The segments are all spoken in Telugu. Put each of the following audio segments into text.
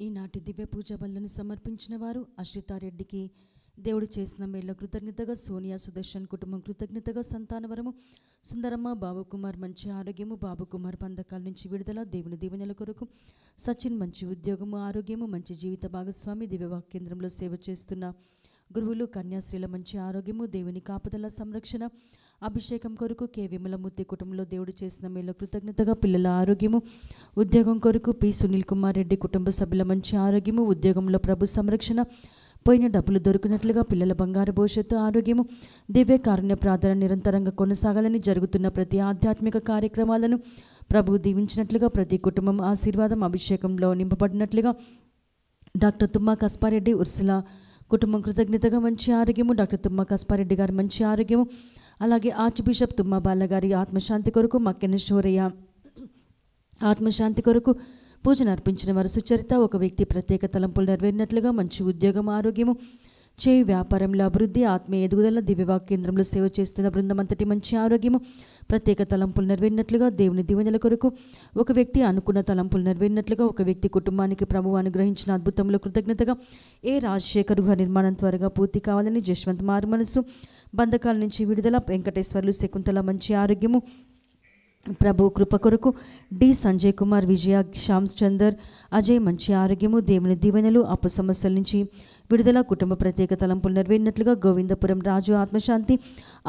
ఈనాటి దివ్య పూజ బలను సమర్పించిన వారు అశ్రితారెడ్డికి దేవుడు చేసిన మేళ్ళ కృతజ్ఞతగా, సోనియా సుదర్శన్ కుటుంబం కృతజ్ఞతగా, సంతానవరము సుందరమ్మ, బాబుకుమార్ మంచి ఆరోగ్యము, బాబుకుమార్ బంధకాల నుంచి విడుదల, దేవుని దీవెనల కొరకు సచిన్ మంచి ఉద్యోగము, ఆరోగ్యము, మంచి జీవిత భాగస్వామి, దివ్యవాక్యేంద్రంలో సేవ చేస్తున్న గురువులు కన్యాశ్రీల మంచి ఆరోగ్యము, దేవుని కాపుదల సంరక్షణ, అభిషేకం కొరకు కె విమలమూర్తి కుటుంబంలో దేవుడు చేసిన మేళ్ళ కృతజ్ఞతగా పిల్లల ఆరోగ్యము, ఉద్యోగం కొరకు పి సునీల్ కుమార్ రెడ్డి కుటుంబ సభ్యుల మంచి ఆరోగ్యము, ఉద్యోగంలో ప్రభు సంరక్షణ, పోయిన డబ్బులు దొరికినట్లుగా పిల్లల బంగారు భవిష్యత్తు, ఆరోగ్యము, దివ్య కారుణ్య ప్రార్థన నిరంతరంగా కొనసాగాలని, జరుగుతున్న ప్రతి ఆధ్యాత్మిక కార్యక్రమాలను ప్రభు దీవించినట్లుగా, ప్రతి కుటుంబం ఆశీర్వాదం అభిషేకంలో నింపబడినట్లుగా, డాక్టర్ తుమ్మా కస్పారెడ్డి ఉర్సుల కుటుంబం కృతజ్ఞతగా మంచి ఆరోగ్యము, డాక్టర్ తుమ్మా కస్పారెడ్డి గారి మంచి ఆరోగ్యము, అలాగే ఆర్చ్ బిషప్ తుమ్మా బాలగారి ఆత్మశాంతి కొరకు, మక్కెన శౌరయ్య ఆత్మశాంతి కొరకు పూజను అర్పించిన వారు సుచరిత ఒక వ్యక్తి ప్రత్యేక తలంపులు నెరవేరినట్లుగా, మంచి ఉద్యోగం, ఆరోగ్యము, చేయి వ్యాపారంలో అభివృద్ధి, ఆత్మీయ ఎదుగుదల, దివ్యవాక్యేంద్రంలో సేవ చేస్తున్న బృందం అంతటి మంచి ఆరోగ్యము, ప్రత్యేక తలంపులు నెరవేరినట్లుగా, దేవుని దీవెనల కొరకు ఒక వ్యక్తి అనుకున్న తలంపులు నెరవేరినట్లుగా, ఒక వ్యక్తి కుటుంబానికి ప్రభువు అనుగ్రహించిన అద్భుతంలో కృతజ్ఞతగా, ఏ రాజశేఖర్ గారి నిర్మాణం త్వరగా పూర్తి కావాలని, జశ్వంత్ మారు మనసు బంధకాల నుంచి విడుదల, వెంకటేశ్వర్లు శకుంతల మంచి ఆరోగ్యము, ప్రభు కృప కొరకు డి సంజయ్ కుమార్, విజయ, శ్యామ్స్ చందర్, అజయ్ మంచి ఆరోగ్యము, దేవుని దీవెనలు, అప్పు సమస్యల నుంచి విడుదల, కుటుంబ ప్రత్యేక తలంపులు నెరవేరినట్లుగా, గోవిందపురం రాజు ఆత్మశాంతి,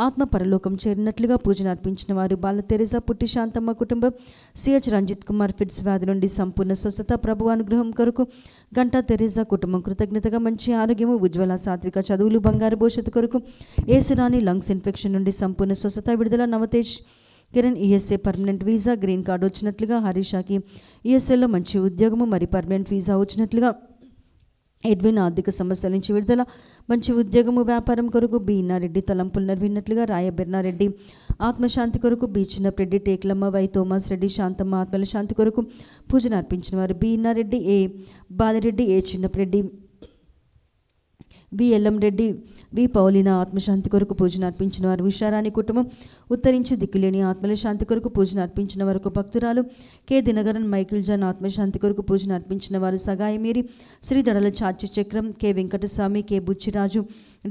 ఆత్మ పరలోకం చేరినట్లుగా, పూజను అర్పించిన వారు బాల తెరేసా, పుట్టి శాంతమ్మ కుటుంబం, సిహెచ్ రంజిత్ కుమార్ ఫిట్స్ వ్యాధి నుండి సంపూర్ణ స్వస్థత, ప్రభు అనుగ్రహం కొరకు గంటా తెరేసా కుటుంబం కృతజ్ఞతగా మంచి ఆరోగ్యము, ఉజ్వల సాత్విక చదువులు, బంగారు భవిష్యత్తు కొరకు ఏసురాణి లంగ్స్ ఇన్ఫెక్షన్ నుండి సంపూర్ణ స్వస్థత, విడుదల, Navtej Kiran ESA permanent visa, green card వచ్చినట్లుగా, హరీషాకి ఈఎస్ఏలో మంచి ఉద్యోగము మరి పర్మనెంట్ వీసా వచ్చినట్లుగా, ఎడ్విన్ ఆర్థిక సమస్యల నుంచి విడుదల, మంచి ఉద్యోగము, వ్యాపారం కొరకు బి ఇన్నారెడ్డి తలంపులు నెరవేరినట్లుగా, రాయ బెర్నారెడ్డి ఆత్మశాంతి కొరకు, B Chinnappareddy, Teklamma, Y Thomas Reddy, Shanthamma ఆత్మల శాంతి కొరకు పూజను అర్పించిన వారు B Innareddy, A Balareddy, A Chinnappareddy, B Ellam Reddy, V Paulina ఆత్మశాంతి కొరకు పూజను అర్పించిన వారు ఉషారాణి కుటుంబం, ఉత్తరించి దిక్కులేని ఆత్మల శాంతి కొరకు పూజను అర్పించిన వరకు భక్తురాలు కె దినగరన్, మైకిల్ జాన్ ఆత్మశాంతి కొరకు పూజను అర్పించిన వారు సగాయమేరి, శ్రీ దడల చాచి Chakram, K Venkataswamy, K Buchiraju,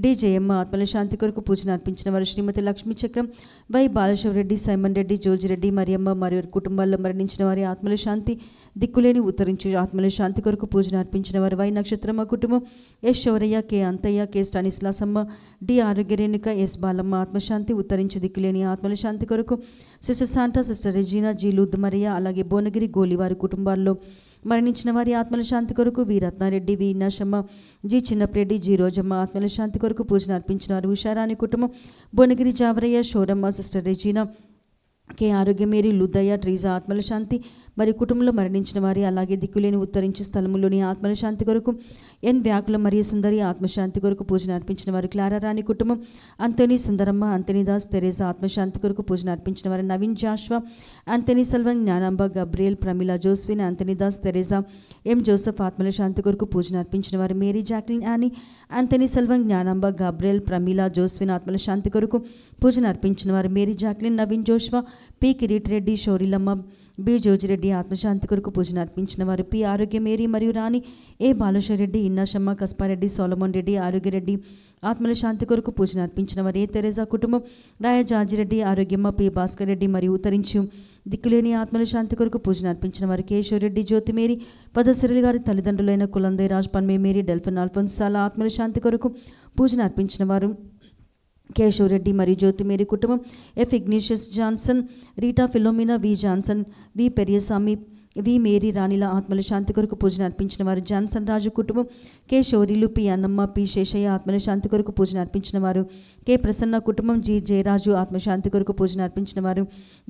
D Jayamma ఆత్మల శాంతి కొరకు పూజను అర్పించిన వారు శ్రీమతి లక్ష్మీ చక్రం, వై బాలశివరెడ్డి, సైమన్ రెడ్డి, జోజిరెడ్డి, మరియమ్మ మరియు కుటుంబాల్లో మరణించిన వారి ఆత్మల శాంతి, దిక్కులేని ఉత్తరించి ఆత్మల శాంతి కొరకు పూజను అర్పించిన వారు వై నక్షత్రమ్మ కుటుంబం, S Shourayya, K Anthayya, K Stanislasamma, D Arogyarenuka, S Balamma ఆత్మశాంతి, ఉత్తరించి దిక్కులేని ఆత్మల శాంతి కొరకు sister Santa, sister Regina, G Lourdes Maria, అలాగే భువనగిరి గోలివారి కుటుంబాల్లో మరణించిన వారి ఆత్మల శాంతి కొరకు V Ratnareddy, V Innasamma, G Chinnappareddy, G Rojamma ఆత్మల శాంతి కొరకు పూజను అర్పించిన వారు ఉషారాణి కుటుంబం, Bhuvanagiri Javarayya, Shoramma, sister Regina, K Arogyameri, Luddayya, Treesa ఆత్మల శాంతి మరియు కుటుంబంలో మరణించిన వారి అలాగే దిక్కులేని ఉత్తరించి స్థలములోని ఆత్మల శాంతి కొరకు ఎన్ వ్యాకుల మరియు సుందరి ఆత్మశాంతి కొరకు పూజను అర్పించిన వారు క్లారా రాణి కుటుంబం, అంతోనీ సుందరమ్మ, అంతనీదాస్, తెరేసా ఆత్మశాంతి కొరకు పూజను అర్పించిన వారు Naveen Joshua, Anthony Selvan, Gnanamba, Gabriel, Pramila, Joswin, Anthonydas, Teresa, M Joseph ఆత్మల శాంతి కొరకు పూజను అర్పించిన వారు Mary, Jacqueline, Annie, Anthony Selvan, Gnanamba, Gabriel, Pramila, Joswin ఆత్మల శాంతి కొరకు పూజను అర్పించిన వారు Mary, Jacqueline, Naveen Joshua, P Kireet Reddy, Shorilamma, B Jojireddy ఆత్మశాంతి కొరకు పూజను అర్పించిన వారు పి ఆరోగ్యమేరి మరియు రాణి, ఏ బాలశరెడ్డి, ఇన్నాశమ్మ, కస్పారెడ్డి, సోలమోన్ రెడ్డి, ఆరోగ్యరెడ్డి ఆత్మల శాంతి కొరకు పూజను అర్పించిన వారు ఏ తెరేజా కుటుంబం, రాయ జాజిరెడ్డి, ఆరోగ్యమ్మ, పి భాస్కర్ రెడ్డి మరియు ఉత్తరించు దిక్కులేని ఆత్మల శాంతి కొరకు పూజను అర్పించిన వారు కేశవరెడ్డి, జ్యోతిమేరి, పదసిరిల్ గారి తల్లిదండ్రులైన కులందే రాజ్, పన్మే మేరీ, డెల్ఫిన్ ఆల్ఫోన్సాల ఆత్మల శాంతి కొరకు పూజను అర్పించిన వారు కేశవరెడ్డి మరియు జ్యోతిమేరి కుటుంబం, F Ignatius Johnson, Rita Philomena, V Johnson, V Periyaswamy, V Mary రాణిల ఆత్మల శాంతి కొరకు పూజను అర్పించిన వారు జాన్సన్ రాజు కుటుంబం, K Shourilu, P Annamma, P Seshayya ఆత్మల శాంతి కొరకు పూజను అర్పించిన వారు కె ప్రసన్న కుటుంబం, జి జయరాజు ఆత్మశాంతి కొరకు పూజను అర్పించిన వారు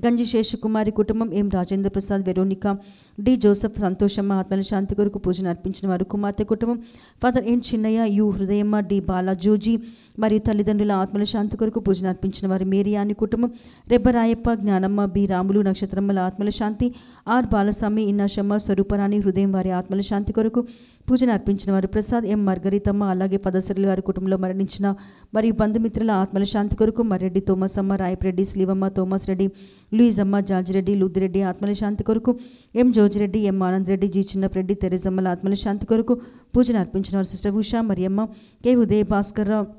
గంజి శేషకుమారి కుటుంబం, M Rajendra Prasad, Veronica, D Joseph, Santhoshamma ఆత్మల శాంతి కొరకు పూజను అర్పించిన వారు కుమార్తె కుటుంబం, father N Chinnayya, U Hrudayamma, D Bala, Joji మరియు తల్లిదండ్రుల ఆత్మల శాంతి కొరకు పూజను అర్పించిన వారు మేరీ అని కుటుంబం, రెబ్బరాయప్ప, జ్ఞానమ్మ, బి రాములు, నక్షత్రమ్మల ఆత్మల శాంతి, ఆర్ బాలస్వామి స్వామి ఇన్నాశమ్మ స్వరూపరాణి హృదయం వారి ఆత్మల శాంతి కొరకు పూజను అర్పించిన వారు ప్రసాద్ ఎం మార్గరితమ్మ అలాగే పదసరులు గారి కుటుంబంలో మరణించిన మరియు బంధుమిత్రుల ఆత్మల శాంతి కొరకు మర్రెడ్డి తోమస్ అమ్మ రాయపరెడ్డి స్లీవమ్మ థోమస్ రెడ్డి లూయిజమ్మ జార్జిరెడ్డి లూదిరెడ్డి ఆత్మల శాంతి కొరకు ఎం జోజిరెడ్డి ఎం ఆనంద్ రెడ్డి జి చిన్నప్రెడ్డి తెరెజమ్మల ఆత్మల శాంతి కొరకు పూజను అర్పించిన వారు సిస్టర్ ఉషా మరియమ్మ కె ఉదయ భాస్కర్రావు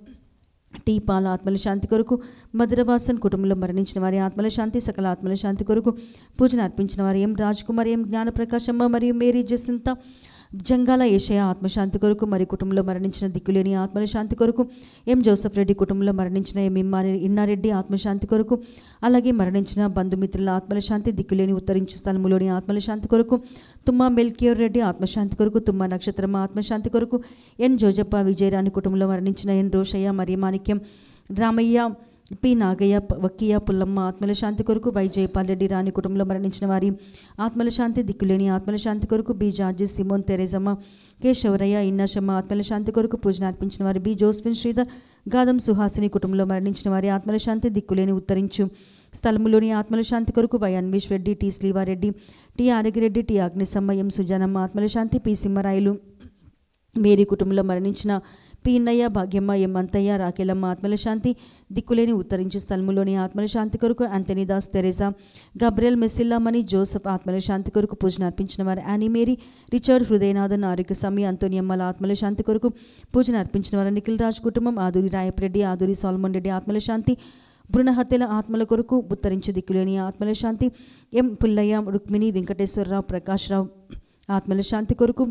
టీ పాల ఆత్మల శాంతి కొరకు మధురవాసన్ కుటుంబంలో మరణించిన వారి ఆత్మల శాంతి సకల ఆత్మల శాంతి కొరకు పూజను అర్పించిన వారు ఎం రాజ్ కుమార్ ఎం జ్ఞానప్రకాశమ్మ మరియు మేరీ జసింత జంగాల ఏషయ ఆత్మశాంతి కొరకు మరి కుటుంబంలో మరణించిన దిక్కులేని ఆత్మల శాంతి కొరకు ఎం జోసఫ్ రెడ్డి కుటుంబంలో మరణించిన ఎం ఇన్నారెడ్డి ఆత్మశాంతి కొరకు అలాగే మరణించిన బంధుమిత్రుల ఆత్మల శాంతి దిక్కులేని ఉత్తరించు స్థలములోని ఆత్మల శాంతి కొరకు తుమ్మా మెల్కియోర్ రెడ్డి ఆత్మశాంతి కొరకు తుమ్మా నక్షత్రమ ఆత్మశాంతి కొరకు ఎన్ జోజప్ప విజయరాణి కుటుంబంలో మరణించిన ఎన్ రోషయ్య మరియు మాణిక్యం రామయ్య పి నాగయ్య వక్కయ్య పుల్లమ్మ ఆత్మల శాంతి కొరకు వై జయపాల్ రెడ్డి రాణి కుటుంబంలో మరణించిన వారి ఆత్మల శాంతి దిక్కులేని ఆత్మల శాంతి కొరకు B George Simon Terezamma K Shourayya Innasamma ఆత్మల శాంతి కొరకు పూజను అర్పించిన వారి బి జోస్ఫిన్ శ్రీధర్ గాదం సుహాసిని కుటుంబంలో మరణించిన వారి ఆత్మల శాంతి దిక్కులేని ఉత్తరించు స్థలములోని ఆత్మల శాంతి కొరకు Y Anvesh Reddy T Srivareddy T Aragireddy T Agnisamma M Suzanamma ఆత్మల శాంతి పి సింహరాయలు మేరీ కుటుంబంలో మరణించిన పి ఇన్నయ్య భాగ్యమ్మ ఎం అంతయ్య రాకేలమ్మ ఆత్మల శాంతి దిక్కులేని ఉత్తరించు స్థలములోని ఆత్మల శాంతి కొరకు Anthonydas Teresa Gabriel Messillamani Joseph ఆత్మల శాంతి కొరకు పూజను అర్పించిన వారు Annie Mary Richard Hrudayanathan Arogyaswamy అంతోనియమ్మల ఆత్మల శాంతి కొరకు పూజను అర్పించిన వారు నిఖిల్ రాజ్ కుటుంబం ఆదూరి రాయపరెడ్డి ఆదూరి సాల్మన్ రెడ్డి ఆత్మల శాంతి భృణహత్యల ఆత్మల కొరకు ఉత్తరించు దిక్కులేని ఆత్మల శాంతి ఎం పుల్లయ్య రుక్మిణి వెంకటేశ్వరరావు ప్రకాశ్రావు ఆత్మల శాంతి కొరకు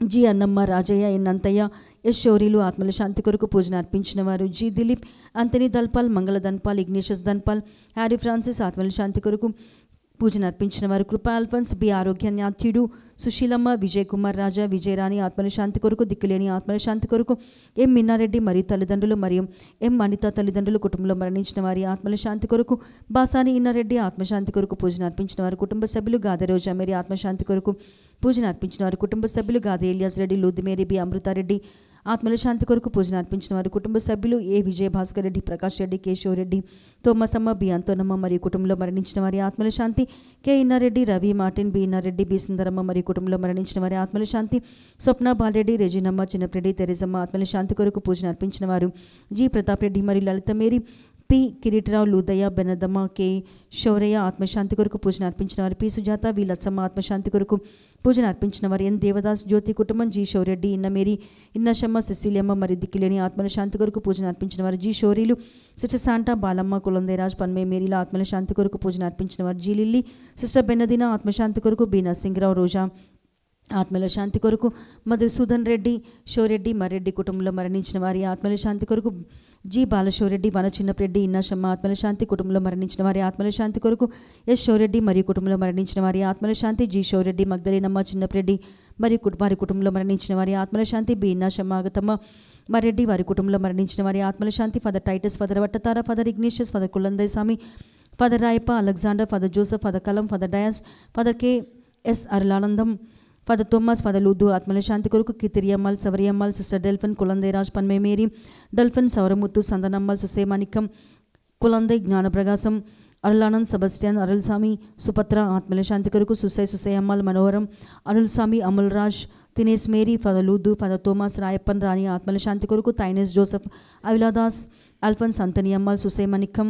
జి అన్నమ్మ రాజయ్య ఎన్ అంతయ్య ఎస్ శౌరీలు ఆత్మల శాంతి కొరకు పూజను అర్పించిన వారు జి దిలీప్ అంతనీ దల్పాల్ మంగళ Dhanpal Ignatius Dhanpal Harry Francis ఆత్మల శాంతి కొరకు పూజను అర్పించిన వారు కృపా అల్ఫన్స్ బి ఆరోగ్యనాథ్యుడు సుశీలమ్మ విజయ్ కుమార్ రాజా విజయరాణి ఆత్మల శాంతి కొరకు దిక్కులేని ఆత్మల శాంతి కొరకు ఎం మిన్నారెడ్డి మరియు తల్లిదండ్రులు మరియు ఎం అనిత తల్లిదండ్రులు కుటుంబంలో మరణించిన వారి ఆత్మల శాంతి కొరకు బాసాని ఇన్నారెడ్డి ఆత్మశాంతి కొరకు పూజను అర్పించిన వారు కుటుంబ సభ్యులు గాదె రోజా మేరీ ఆత్మశాంతి కొరకు పూజను అర్పించిన వారు కుటుంబ సభ్యులు గాదె ఎలియాస్ రెడ్డి లూదిమేరీ బి అమృతారెడ్డి ఆత్మల శాంతి కొరకు పూజను అర్పించిన వారు కుటుంబ సభ్యులు ఏ విజయ భాస్కర్ రెడ్డి ప్రకాష్ రెడ్డి కేశవరెడ్డి తోమసమ్మ బి అంతోనమ్మ మరియు కుటుంబంలో మరణించిన వారి ఆత్మల శాంతి K Innareddy Ravi Martin B Innareddy B Sundaramma మరియు కుటుంబంలో మరణించిన వారి ఆత్మల శాంతి స్వప్న బాలరెడ్డి రెజినమ్మ చిన్నప్రెడ్డి తెరేజమ్మ ఆత్మల శాంతి కొరకు పూజను అర్పించిన వారు జి ప్రతాప్ రెడ్డి మరియు లలిత మేరీ పి కిరీటరావు లూదయ్య బెనదమ్మ కె శౌరయ్య ఆత్మశాంతి కొరకు పూజను అర్పించిన వారు పి సుజాత వి లచ్చమ్మ ఆత్మశాంతి కొరకు పూజను అర్పించిన వారు ఎన్ దేవదాస్ జ్యోతి కుటుంబం జి శౌరెడ్డి ఇన్నమేరి ఇన్నశమ్మ సిసిలియమ్మ మరియు దిక్కులేని ఆత్మల శాంతి కొరకు పూజను అర్పించిన వారు జి శౌరీలు సిస్టర్ శాంటా బాలమ్మ కులందేరాజ్ పన్మే మేరీల ఆత్మల శాంతి కొరకు పూజను అర్పించిన వారు జి లిల్లీ సిస్టర్ బెన్నదిన ఆత్మశాంతి కొరకు బి నరసింగరావు రోజా ఆత్మల శాంతి కొరకు మధుసూదన్ రెడ్డి షోరెడ్డి మరెడ్డి కుటుంబంలో మరణించిన వారి ఆత్మల శాంతి కొరకు జి బాలశోరెడ్డి వన చిన్నప్రెడ్డి ఇన్నాశమ్మ ఆత్మల శాంతి కుటుంబంలో మరణించిన వారి ఆత్మల శాంతి కొరకు ఎస్ షోరెడ్డి మరియు కుటుంబంలో మరణించిన వారి ఆత్మల శాంతి జి షోరెడ్డి మగ్దలేనమ్మ చిన్నప్రెడ్డి మరియు వారి కుటుంబంలో మరణించిన వారి ఆత్మల శాంతి బి ఇన్నాశమ్మ ఆగతమ్మ మరెడ్డి వారి కుటుంబంలో మరణించిన వారి ఆత్మల శాంతి father Titus father Vattathara father Ignatius father Kulandai Swamy father Rayappa Alexander father Joseph father Kalam father Dias father K S Arulanandam father Thomas father Lourdu ఆత్మల శాంతి కొరకు కితిరియమ్మల్ సవరియమ్మల్ సిస్టర్ డెల్ఫిన్ కులందేరాజ్ పన్మే Mary Delphine Sowramuthu Sandanammal Susemanikam Kulandai Gnanaprakasam Arulanand Sebastian Arulswamy Supatra ఆత్మల శాంతి కొరకు Susaiammal Manoharam Arulswamy Amal Raj Thinesh Mary father Lourdu father Thomas Rayappan Rani ఆత్మల శాంతి కొరకు తైనేస్ జోసఫ్ అవిలాదాస్ అల్ఫన్స్ అంతనియమ్మల్ సుసేమనికం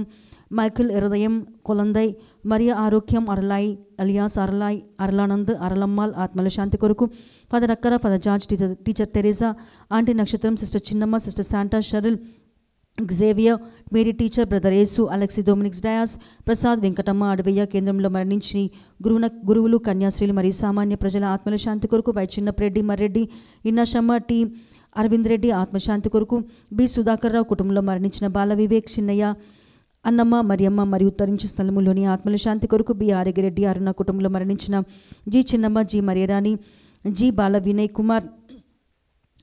మైకిల్ హృదయం కొలందై మరియ ఆరోగ్యం అరలాయ్ అలియాస్ అరలాయ్ అరలానంద్ అరలమ్మాల్ ఆత్మల శాంతి కొరకు father Akkara father George teacher Teresa aunty Nakshatram sister Chinnamma sister Santa Sheryl Xavier Mary teacher brother Yesu Alexi Dominics Dias Prasad Venkatamma Adavayya కేంద్రంలో మరణించి గురువులు కన్యాశ్రీలు మరియు సామాన్య ప్రజల ఆత్మల శాంతి కొరకు వై చిన్నప్రెడ్డి మర్రెడ్డి ఇన్నాశమ్మ టి అరవింద్ రెడ్డి ఆత్మశాంతి కొరకు బి సుధాకర్ రావు కుటుంబంలో మరణించిన బాల వివేక్ చిన్నయ్య అన్నమ్మ మరియమ్మ మరియు ఉత్తరించే స్థలములోని ఆత్మల శాంతి కొరకు బి ఆరగిరెడ్డి అరుణ కుటుంబంలో మరణించిన G Chinnamma G Mariyarani G Bala Vinay Kumar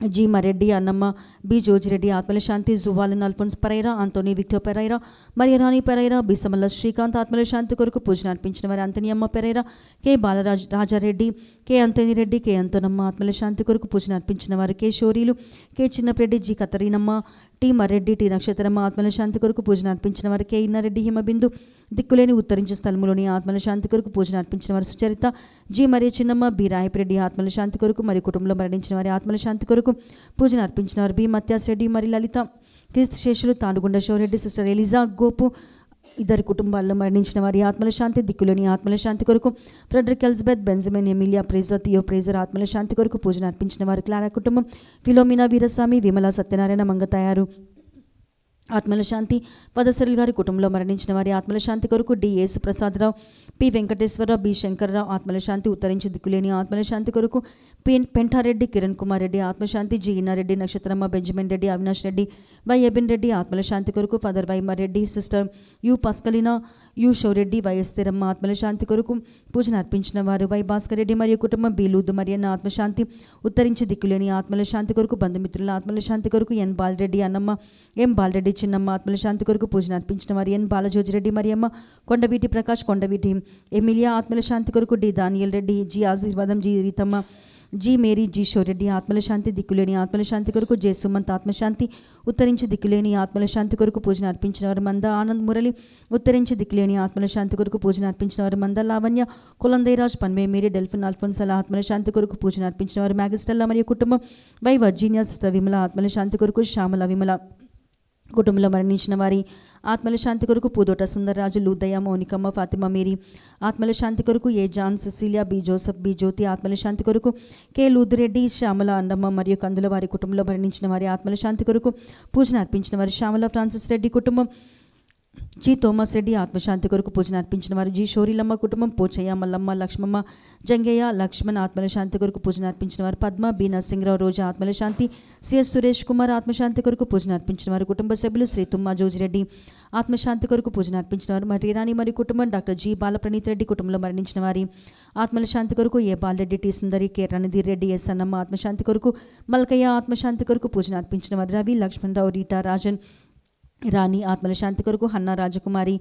G Mareddy Annamma B Jojireddy ఆత్మల శాంతి జువాలిన్ Alphonse Pereira Antony Victor Pereira Mariyarani Pereira B Samalla Srikanth ఆత్మల శాంతి కొరకు పూజను అర్పించిన వారి Anthoniyamma Pereira K Balaraj Rajareddy K Anthony Reddy K Anthonamma ఆత్మల శాంతి కొరకు పూజను అర్పించిన వారు K Shorilu K Chinnappareddy G Katharinamma T Mareddy T Nakshatramma ఆత్మల శాంతి కొరకు పూజను అర్పించిన వారు కె ఇన్నారెడ్డి హిమబిందు దిక్కులేని ఉత్తరించే స్థలములోని ఆత్మల శాంతి కొరకు పూజను అర్పించిన వారు సుచరిత జి మరియు చిన్నమ్మ బి రాయపిరెడ్డి ఆత్మల శాంతి కొరకు మరియు కుటుంబంలో మరణించిన వారి ఆత్మల శాంతి కొరకు పూజను అర్పించిన వారు బి మత్యాస్ రెడ్డి మరియు లలిత క్రీస్తు శేషులు తానుగుండ శివరెడ్డి సిస్టర్ ఎలిజా గోపు ఇద్దరి కుటుంబాల్లో మరణించిన వారి ఆత్మల శాంతి దిక్కులోని ఆత్మల శాంతి కొరకు Frederick Elizabeth Benjamin Emilia ప్రేజర్ Theo ప్రేజర్ ఆత్మల శాంతి కొరకు పూజను అర్పించిన వారు క్లారా కుటుంబం ఫిలోమినా వీరస్వామి విమల సత్యనారాయణ మంగతాయారు ఆత్మల శాంతి పదసరులు గారి కుటుంబంలో మరణించిన వారి ఆత్మల శాంతి కొరకు డి యేసు ప్రసాదరావు పి వెంకటేశ్వరరావు బి శంకర్రావు ఆత్మల శాంతి ఉత్తరించి దిక్కులేని ఆత్మల శాంతి కొరకు పెంటారెడ్డి కిరణ్ కుమార్ రెడ్డి ఆత్మశాంతి G Innareddy Nakshatramma Benjamin Reddy Avinash Reddy Y Ebin Reddy ఆత్మల శాంతి కొరకు ఫాదర్ వైమర్ Reddy sister U Paschalina U Shoureddy YS Tiramma ఆత్మల శాంతి కొరకు పూజను అర్పించిన వారు వై భాస్కర్ రెడ్డి మరియు కుటుంబం బి లూదు మరియన్న ఆత్మశాంతి ఉత్తరించి దిక్కులేని ఆత్మల శాంతి కొరకు బంధుమిత్రుల ఆత్మల శాంతి కొరకు ఎన్ బాలరెడ్డి అన్నమ్మ ఎం బాలరెడ్డి చిన్నమ్మ ఆత్మల శాంతి కొరకు పూజను అర్పించిన వారు ఎన్ బాలజోజిరెడ్డి మరియమ్మ కొండవీటి ప్రకాష్ కొండవీటి ఎమిలియా ఆత్మల శాంతి కొరకు డి దానియల్ రెడ్డి జి ఆశీర్వాదం జి రీతమ్మ జి మేరీ జి షోరెడ్డి ఆత్మల శాంతి దిక్కులేని ఆత్మల శాంతి కొరకు జే సుమంత్ ఆత్మశాంతి ఉత్తరించి దిక్కులేని ఆత్మల శాంతి కొరకు పూజను అర్పించిన వారు మంద ఆనంద్ మురళి ఉత్తరించి దిక్కులేని ఆత్మల శాంతి కొరకు పూజను అర్పించిన వారు మంద లావణ్య కులందైరాజ్ పన్వే మేరీ డెల్ఫిన్ అల్ఫోన్సల ఆత్మల శాంతి కొరకు పూజను అర్పించిన వారు మ్యాగిస్టెల్లా మరియు కుటుంబం వై వర్జీనియా సిస్టర్ విమల ఆత్మల శాంతి కొరకు శ్యామల విమల కుటుంబంలో మరణించిన వారి ఆత్మల శాంతి కొరకు పూదోట సుందరరాజు లూదయ్య మౌనికమ్మ ఫాతిమా మేరీ ఆత్మల శాంతి కొరకు A John Cecilia B Joseph B Jyothi ఆత్మల శాంతి కొరకు కే లూదిరెడ్డి శ్యామల అండమ్మ మరియు కందుల వారి కుటుంబంలో మరణించిన వారి ఆత్మల శాంతి కొరకు పూజను అర్పించిన వారి శ్యామల ఫ్రాన్సిస్ రెడ్డి కుటుంబం జి థోమస్ రెడ్డి ఆత్మశాంతి కొరకు పూజను అర్పించిన వారు జి షోరీలమ్మ కుటుంబం పోచయ్య మల్లమ్మ లక్ష్మమ్మ జంగయ్య లక్ష్మణ్ ఆత్మల శాంతి కొరకు పూజను అర్పించిన వారు పద్మ బి నరసింహరావు రోజా ఆత్మల శాంతి సిఎస్ సురేష్ కుమార్ ఆత్మశాంతి కొరకు పూజను అర్పించిన వారు కుటుంబ సభ్యులు శ్రీ తుమ్మ జోజిరెడ్డి ఆత్మశాంతి కొరకు పూజను అర్పించిన వారు మర్రిరాణి మరియు కుటుంబం డాక్టర్ జి బాలప్రణీత్ రెడ్డి కుటుంబంలో మరణించిన వారి ఆత్మల శాంతి కొరకు ఏ బాలరెడ్డి టి సుందరి కె రణధీర్ రెడ్డి ఎస్ అన్నమ్మ ఆత్మశాంతి కొరకు మల్కయ్య ఆత్మశాంతి కొరకు పూజను అర్పించిన వారు రవి లక్ష్మణరావు రీటా రాజన్ రాణి ఆత్మల శాంతి కొరకు హన్నా రాజకుమారి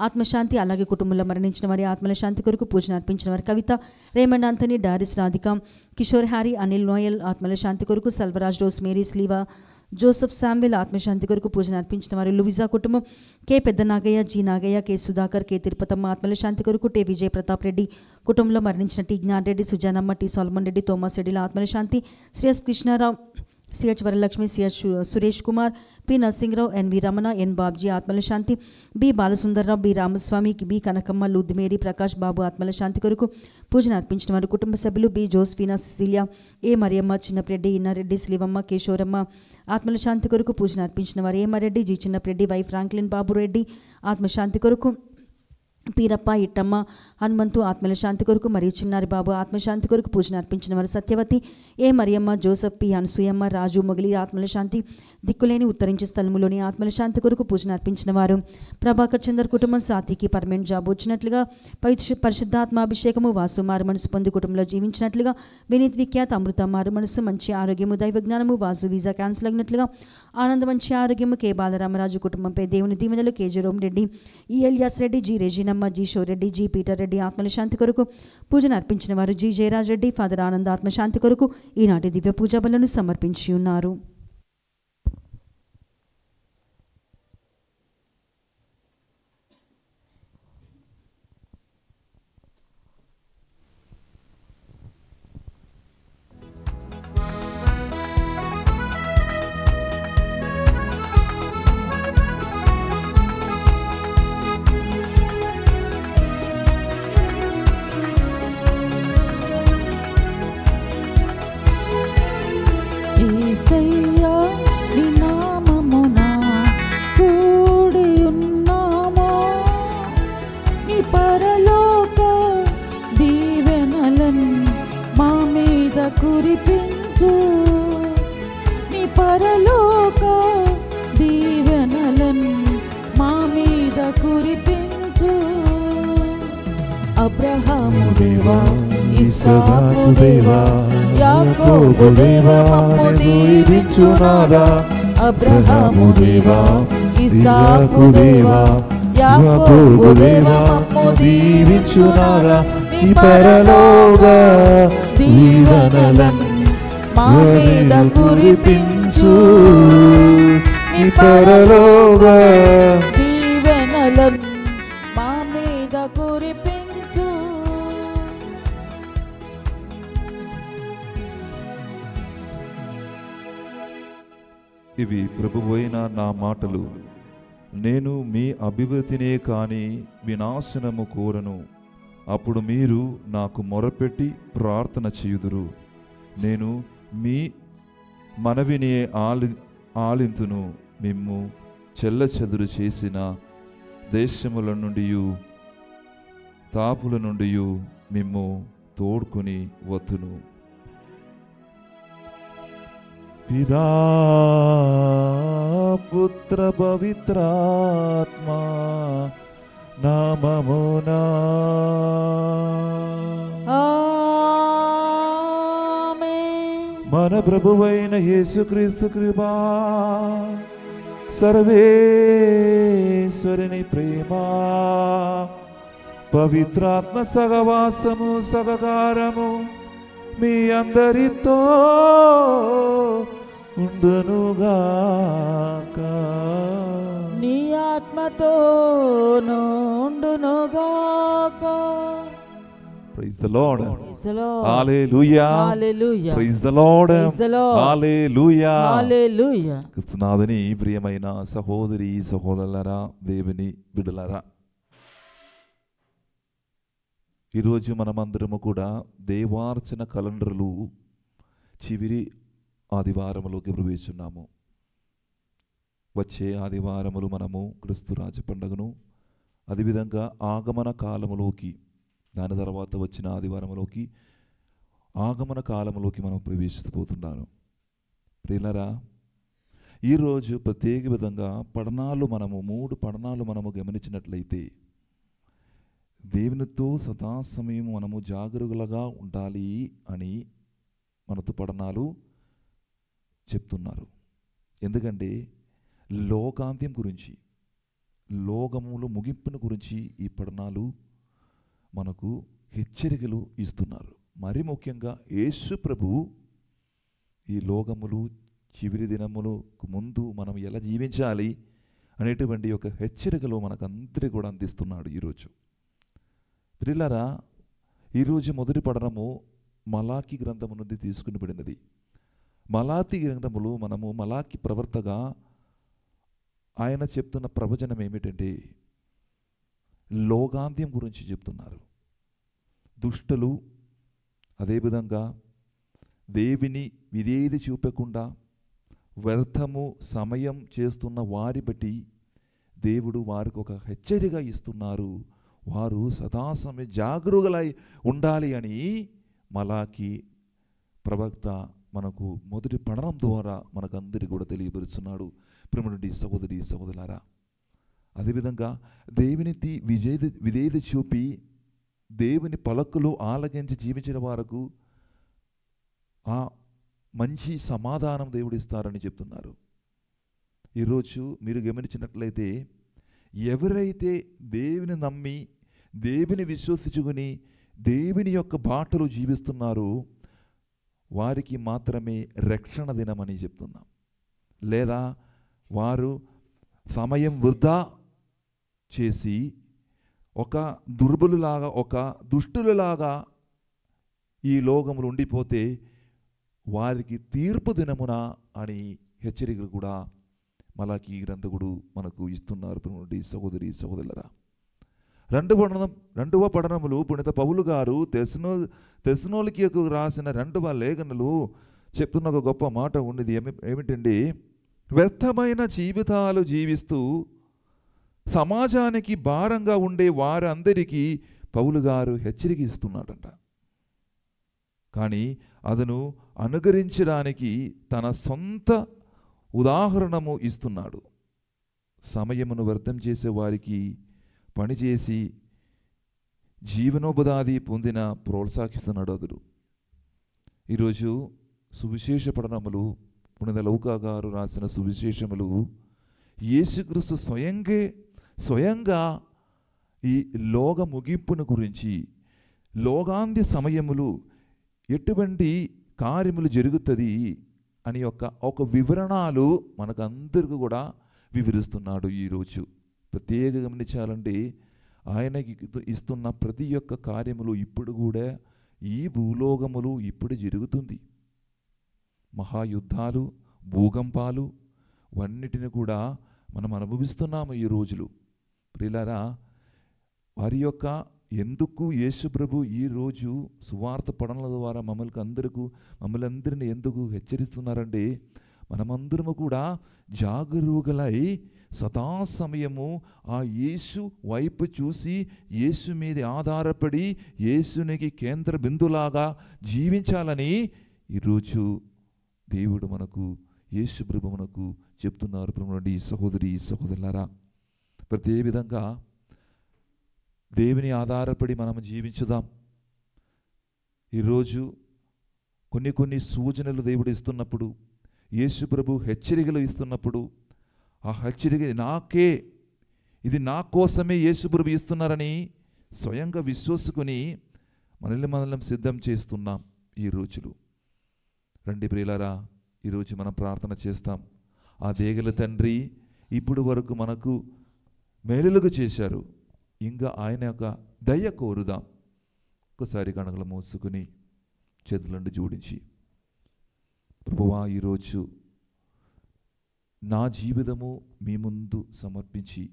ఆత్మశాంతి అలాగే కుటుంబంలో మరణించిన వారి ఆత్మల శాంతి కొరకు పూజను అర్పించిన వారి Kavitha Raymond Anthony Doris Radhika Kishore Harry Anil Noel ఆత్మల శాంతి కొరకు Selvaraj Rose Mary Sleeva Joseph Samuel ఆత్మశాంతి కొరకు పూజను అర్పించిన వారు లూయిజా కుటుంబం K Pedda Nagayya G Nagayya K Sudhakar K Tirupathamma ఆత్మల శాంతి కొరకు టే విజయ్ ప్రతాప్ రెడ్డి కుటుంబంలో మరణించిన T Gnan Reddy Suzanamma T Solomon Reddy Thomas రెడ్డిల ఆత్మల శాంతి Shri S Krishnarao CH Varalakshmi CH Suresh Kumar P Narasimharao NV Ramana ఎన్ బాబ్జీ ఆత్మల శాంతి B Balasundarrao B Ramaswamy B Kanakamma Ludmeri Prakash Babu ఆత్మల శాంతి కొరకు పూజను అర్పించిన వారు కుటుంబ సభ్యులు B Josephina Cecilia A Mariyamma Chinnappareddy Innareddy Srivamma Kishoramma ఆత్మల శాంతి కొరకు పూజను అర్పించిన వారు A Mareddy G Chinnappareddy Y Franklin Babureddy ఆత్మశాంతి కొరకు పీరప్ప ఇట్టమ్మ హనుమంతు ఆత్మల శాంతి కొరకు మరియు చిన్నారి బాబు ఆత్మశాంతి కొరకు పూజను అర్పించిన వారు సత్యవతి ఏ మరియమ్మ జోసఫ్ పి అనసూయమ్మ రాజు మొగిలి ఆత్మల శాంతి దిక్కులేని ఉత్తరించే స్థలములోని ఆత్మల శాంతి కొరకు పూజను అర్పించిన వారు ప్రభాకర్ చందర్ కుటుంబం సాతికి పర్మనెంట్ జాబ్ వచ్చినట్లుగా పరిశుద్ధాత్మాభిషేకము వాసు మారు మనసు పొంది కుటుంబంలో జీవించినట్లుగా వినీత్ విఖ్యాత్ అమృత మారు మనసు మంచి ఆరోగ్యము దైవ జ్ఞానము వాసు వీసా క్యాన్సిల్ అయినట్లుగా ఆనంద మంచి ఆరోగ్యము కె బాలరామరాజు కుటుంబంపై దేవుని దీవెనలు K Jerome Reddy E Elias Reddy G Reginamma G Shoreddy G Peter Reddy ఆత్మల శాంతి కొరకు పూజను అర్పించిన వారు జి జయరాజ్ రెడ్డి ఫాదర్ ఆనంద్ ఆత్మశాంతి కొరకు ఈనాటి దివ్య పూజా బలులను సమర్పించి ఉన్నారు. కురిపించు నీ పరలోక దీవెనలను మా మీద కురిపించు. అబ్రహాము దేవా ఇస్సాకు దేవా యాకోబు దేవా మమ్ము దీవించునారా. అబ్రహాము దేవా ఇస్సాకు దేవా యాకోబు దేవా మమ్ము దీవించునారా. నీ పరలోక దీవెనలను మా మీద కురిపించు. నీ పరలోక దీవెనలను మా ఇవి ప్రభువైన నా మాటలు. నేను మీ అభివృద్ధినే కాని వినాశనము కోరను. అప్పుడు మీరు నాకు మొరపెట్టి ప్రార్థన చేయుదురు. నేను మీ మనవిని ఆలింతును. మిమ్ము చెల్లచెదురు చేసిన దేశముల నుండి తాపుల నుండి మిమ్ము తోడుకొని వత్తును. పితా పుత్ర పవిత్రాత్మ నామమునా మన ప్రభువైన యేసుక్రీస్తు కృపా, సర్వేశ్వరుని ప్రేమ, పవిత్రాత్మ సహవాసము సహకారము మీ అందరితో ఉండునుగాక. నీ ఆత్మతో ఉండునుగాక. Praise the Lord. Praise the Lord. Hallelujah. Hallelujah. Praise the Lord. Praise the Lord. Hallelujah. Hallelujah. క్రీస్తునాథుని ప్రియమైన సహోదరి సహోదరులారా, దేవుని బిడ్డలారా, ఈరోజు మనమందరము కూడా దేవార్చన కలండర్లు చివరి ఆదివారములోకి ప్రవేశిస్తున్నాము. వచ్చే ఆదివారములు మనము క్రీస్తు రాజ పండుగను, అదేవిధంగా ఆగమన కాలములోకి, దాని తర్వాత వచ్చిన ఆదివారములోకి ఆగమన కాలములోకి మనం ప్రవేశిపోతున్నాను. ప్రియులారా, ఈరోజు ప్రత్యేక విధంగా మూడు పఠనాలు మనము గమనించినట్లయితే, దేవునితో సదాసమయం మనము జాగరూకులుగా ఉండాలి అని మనతో పఠనాలు చెప్తున్నారు. ఎందుకంటే లోకాంత్యం గురించి, లోకములు ముగింపును గురించి ఈ పఠనాలు మనకు హెచ్చరికలు ఇస్తున్నారు. మరి ముఖ్యంగా యేసు ప్రభు ఈ లోకములు చివరి దినములకు ముందు మనం ఎలా జీవించాలి అనేటువంటి ఒక హెచ్చరికలు మనకందరికీ కూడా అందిస్తున్నాడు ఈరోజు. ప్రియులారా, ఈరోజు మొదటి పఠనము మలాకి గ్రంథము నుండి తీసుకుని పడినది. మలాకి గ్రంథములు మనము మలాకి ప్రవర్తగా ఆయన చెప్తున్న ప్రవచనం ఏమిటంటే, లోకాంత్యం గురించి చెప్తున్నారు. దుష్టులు, అదేవిధంగా దేవుని విధేయత చూపకుండా వ్యర్థము సమయం చేస్తున్న వారి బట్టి దేవుడు వారికి ఒక హెచ్చరిక ఇస్తున్నారు. వారు సదాసమయం జాగరూకులై ఉండాలి అని మలాకి ప్రవక్త మనకు మొదటి పఠనం ద్వారా మనకందరికీ కూడా తెలియపరుస్తున్నాడు. ప్రియమైనటువంటి సహోదరి సహోదరులారా, అదేవిధంగా దేవునికి విధేయత చూపి దేవుని పలుకులు ఆలకించి జీవించిన వారికి ఆ మంచి సమాధానం దేవుడు ఇస్తారని చెప్తున్నారు. ఈరోజు మీరు గమనించినట్లయితే, ఎవరైతే దేవుని నమ్మి దేవుని విశ్వసించుకుని దేవుని యొక్క బాటలు జీవిస్తున్నారో వారికి మాత్రమే రక్షణ దినమని చెప్తున్నాం. లేదా వారు సమయం వృధా చేసి ఒక దుర్బలులాగా, ఒక దుష్టులలాగా ఈ లోకములు ఉండిపోతే వారికి తీర్పు దినమున అని హెచ్చరికలు కూడా మలాకి గ్రంథకుడు మనకు ఇస్తున్నారు. సహోదరి సహోదరులరా, రెండవ పఠనములు పునీత పౌలు గారు తెస్సలోనికీయులకు రాసిన 2వ లేఖనలు చెప్తున్న ఒక గొప్ప మాట ఉన్నది. ఏమిటండి, వ్యర్థమైన జీవితాలు జీవిస్తూ సమాజానికి భారంగా ఉండే వారందరికీ పౌలు గారు హెచ్చరిక ఇస్తున్నాడంట. కానీ అతను అనుకరించడానికి తన సొంత ఉదాహరణము ఇస్తున్నాడు. సమయమును వ్యర్థం చేసే వారికి పనిచేసి జీవనోపాధి పొందిన ప్రోత్సహిస్తున్నాడు అతడు. ఈరోజు సువిశేష పఠనములు, పునీత లూకా గారు రాసిన సువిశేషములు యేసుక్రీస్తు స్వయంగా ఈ లోక ముగింపును గురించి, లోకాంత్య సమయములు ఎటువంటి కార్యములు జరుగుతుంది అని ఒక వివరణలు మనకందరికీ కూడా వివరిస్తున్నాడు. ఈరోజు ప్రత్యేకంగా గమనించాలంటే, ఆయనకి ఇస్తున్న ప్రతి ఒక్క కార్యములు ఇప్పుడు కూడా ఈ భూలోకములు ఇప్పుడు జరుగుతుంది. మహాయుద్ధాలు, భూకంపాలు, వన్నిటిని కూడా మనం అనుభవిస్తున్నాము ఈ రోజులు. ప్రియులారా, వారి యొక్క ఎందుకు యేసుప్రభు ఈరోజు సువార్త పడనల ద్వారా మమ్మల్ని అందరినీ ఎందుకు హెచ్చరిస్తున్నారంటే, మనమందరము కూడా జాగరూకులై సదా సమయము ఆ యేసు వైపు చూసి యేసు మీద ఆధారపడి యేసునికి కేంద్ర బిందులాగా జీవించాలని ఈరోజు దేవుడు మనకు, యేసుప్రభు మనకు చెప్తున్నారు. ప్రియమైన ఈ సహోదరులారా, ప్రతి విధంగా దేవుని ఆధారపడి మనం జీవించుదాం. ఈరోజు కొన్ని సూచనలు దేవుడు ఇస్తున్నప్పుడు, యేసుప్రభు హెచ్చరికలు ఇస్తున్నప్పుడు, ఆ హెచ్చరిక ఇది నా కోసమే యేసుప్రభు ఇస్తున్నారని స్వయంగా విశ్వసుకుని మనల్ని సిద్ధం చేస్తున్నాం ఈ రోజులు. రండి ప్రియులారా, ఈరోజు మనం ప్రార్థన చేస్తాం. ఆ దేగల తండ్రి ఇప్పుడు వరకు మనకు మేలులుగా చేశారు, ఇంకా ఆయన యొక్క దయ కోరుదాం. ఒకసారి కనుకలు మూసుకుని చేతులను జోడించి, ప్రభువా, ఈరోజు నా జీవితము మీ ముందు సమర్పించి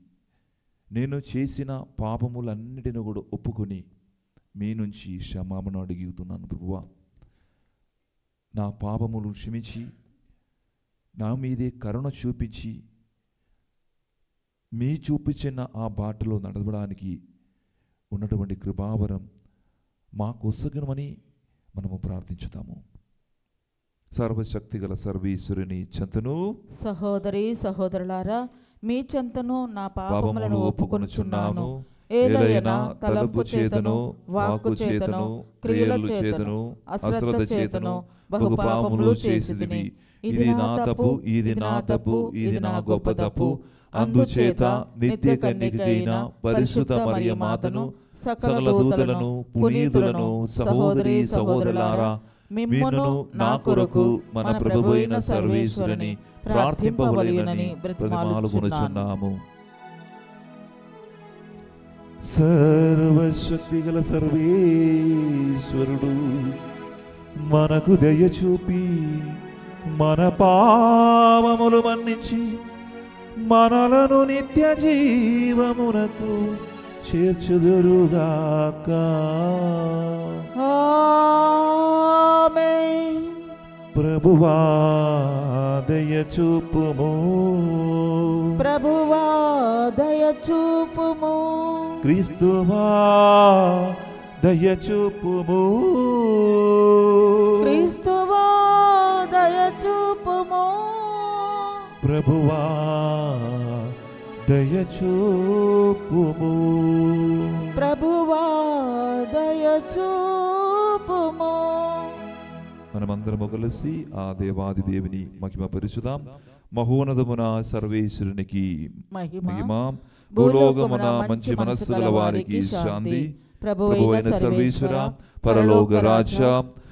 నేను చేసిన పాపములన్నిటిని కూడా ఒప్పుకొని మీ నుంచి క్షమాపణ అడుగుతున్నాను. ప్రభువా, నా పాపములు క్షమించి నా మీదే కరుణ చూపించి మీ చూపించిన ఆ బాటలో నడవడానికి ఉన్నటువంటి కృపావరం మాకు ఒసగనమని మనము ప్రార్థించుతాము. సర్వశక్తి గల సర్వేశ్వరుని చెంతను, సహోదరి సహోదరులారా, మీ చెంతను నా పాపములను ఒప్పుకొనుచున్నాను. ఏదైనా తలంపు చేతను, వాక్కు చేతను, క్రియల చేతను, అశ్రద్ధ చేతను బహు పాపములు చేసితిని. ఇది నా తప్పు, ఇది నా తప్పు, ఇది నా గొప్ప తప్పు. అందుచేత నిత్య కన్యకైన పరిశుద్ధ మరియ మాతను, సకల దూతలను, పునీతులను, సహోదరి సహోదరులారా, మిమ్మును నా కొరకు మన ప్రభువైన సర్వేశ్వరుని ప్రార్థింపవలెనని బ్రతిమాలుకొనుచున్నాము. సర్వశక్తి గల సర్వేశ్వరుడు మనకు దయ చూపి మన పాపములు మన్నించి మనలను నిత్య జీవమునకు చేర్చుదురుగాక. ఆమేన్. ప్రభువా దయ చూపుము, ప్రభువా దయ చూపుము, క్రీస్తువా దయ చూపుము, క్రీస్తువా దయ చూపుము, ప్రభువా దయ చూపుము, ప్రభువా దయ చూపుము. మనమందరము కలిసి ఆ దేవాది దేవుని మహిమ పరుచుదాం. మహోన్నతమున సర్వేశ్వరునికి మహిమ, భూలోకమున మంచి మనస్సు గల వారికి శాంతి. ప్రభువైన సర్వేశ్వర, పరలోక రాజ,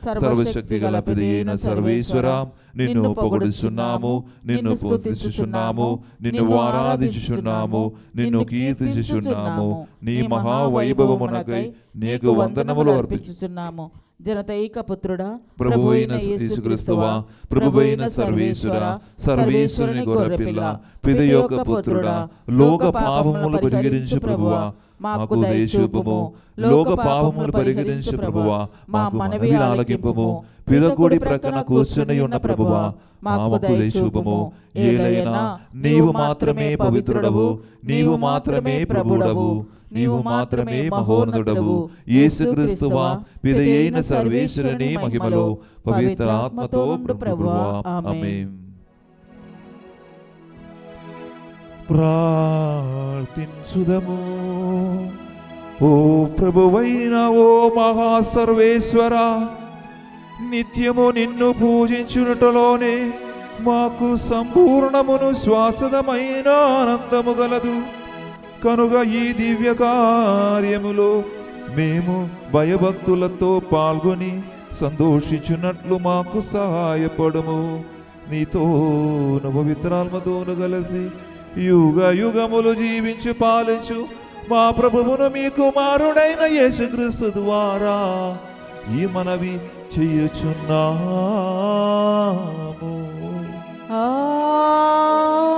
సర్వశక్తి గల పిదైన సర్వేశ్వర, నిన్ను పొగడుచున్నాము, నిన్ను స్తుతించుచున్నాము, నిన్ను ఆరాధించుచున్నాము, నిన్ను కీర్తించుచున్నాము. నీ మహావైభవమునకై నీకు వందనములు అర్పించుచున్నాము. జనతైక పుత్రుడా, ప్రభువైన యేసుక్రీస్తువా, ప్రభువైన సర్వేశ్వర, సర్వేశ్వరుని గొర్రెపిల్ల, పిదయొక్క పుత్రుడా, లోక పాపములు పరిహరించు ప్రభువా, మాకు దయచూపుము. లోక పాపములు పరిహరించు ప్రభువా, మాకు మనవి ఆలకింపుము. పిదకుడి ప్రక్కన కూర్చుని ఉన్న ప్రభువా, మాకు దయచూపుము. ఏలైనా నీవు మాత్రమే పవిత్రుడవు, నీవు మాత్రమే ప్రభుడవు, నీవు మాత్రమే మహోన్నతుడవు. యేసుక్రీస్తువా, పిదయైన సర్వేశ్వరుని మహిమలో పవిత్ర ఆత్మతో ప్రభువా, ఆమేన్. ప్రార్థించుదము. ఓ ప్రభువైన ఓ మహాసర్వేశ్వర, నిత్యము నిన్ను పూజించుటలోనే మాకు సంపూర్ణమును శ్వాసదమైన ఆనందము గలదు. కనుక ఈ దివ్య కార్యములో మేము భయభక్తులతో పాల్గొని సంతోషించున్నట్లు మాకు సహాయపడము. నీతోను పవిత్రాత్మతోను కలిసి యుగ యుగములు జీవించు పాలించు మా ప్రభువును మీ కుమారుడైన యేసుక్రీస్తు ద్వారా ఈ మనవి చేయుచున్నాము. ఆమేన్.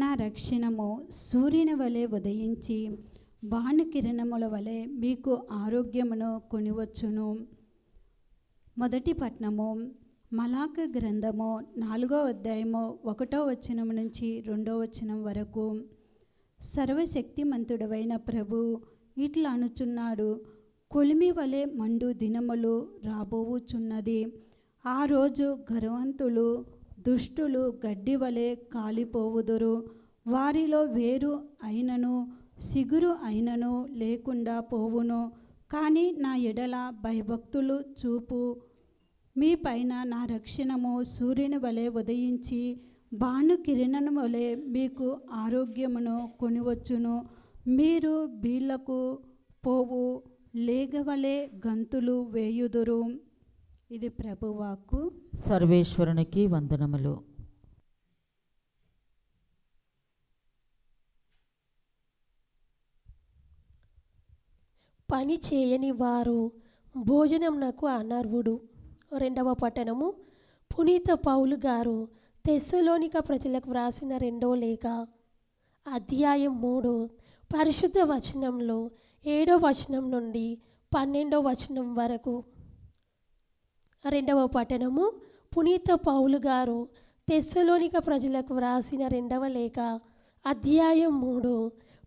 నా రక్షణము సూర్యుని వలె ఉదయించి భానుకిరణముల వలె మీకు ఆరోగ్యమును కొనివచ్చును. మొదటి పట్నము మలాక గ్రంథము 4వ అధ్యాయము 1వ వచనం నుంచి 2వ వచనం వరకు. సర్వశక్తిమంతుడవైన ప్రభు ఇట్లా అనుచున్నాడు, కొలిమి వలె మండు దినములు రాబోవుచున్నది. ఆ రోజు గర్వంతులు దుష్టులు గడ్డి వలె కాలిపోవుదురు. వారిలో వేరు అయినను సిగురు అయినను లేకుండా పోవును. కానీ నా ఎడల భయభక్తులు చూపు మీ పైన నా రక్షణము సూర్యుని వలె ఉదయించి భానుకిరణం వలె మీకు ఆరోగ్యమును కొనివచ్చును. మీరు బీళ్లకు పోవు లేగవలే గంతులు వేయుదురు. ఇది ప్రభువాక్కు. సర్వేశ్వరునికి వందనములు. పని చేయని వారు భోజనంనకు అనర్హుడు. 2వ పట్టణము పునీత పౌలు గారు తెస్సలోనిక ప్రజలకు వ్రాసిన 2వ లేఖ అధ్యాయం 3 పరిశుద్ధ వచనంలో 7వ వచనం నుండి 12వ వచనం వరకు. 2వ పట్టణము పునీత పౌలు గారు తెస్సలోనిక ప్రజలకు వ్రాసిన 2వ లేఖ అధ్యాయం 3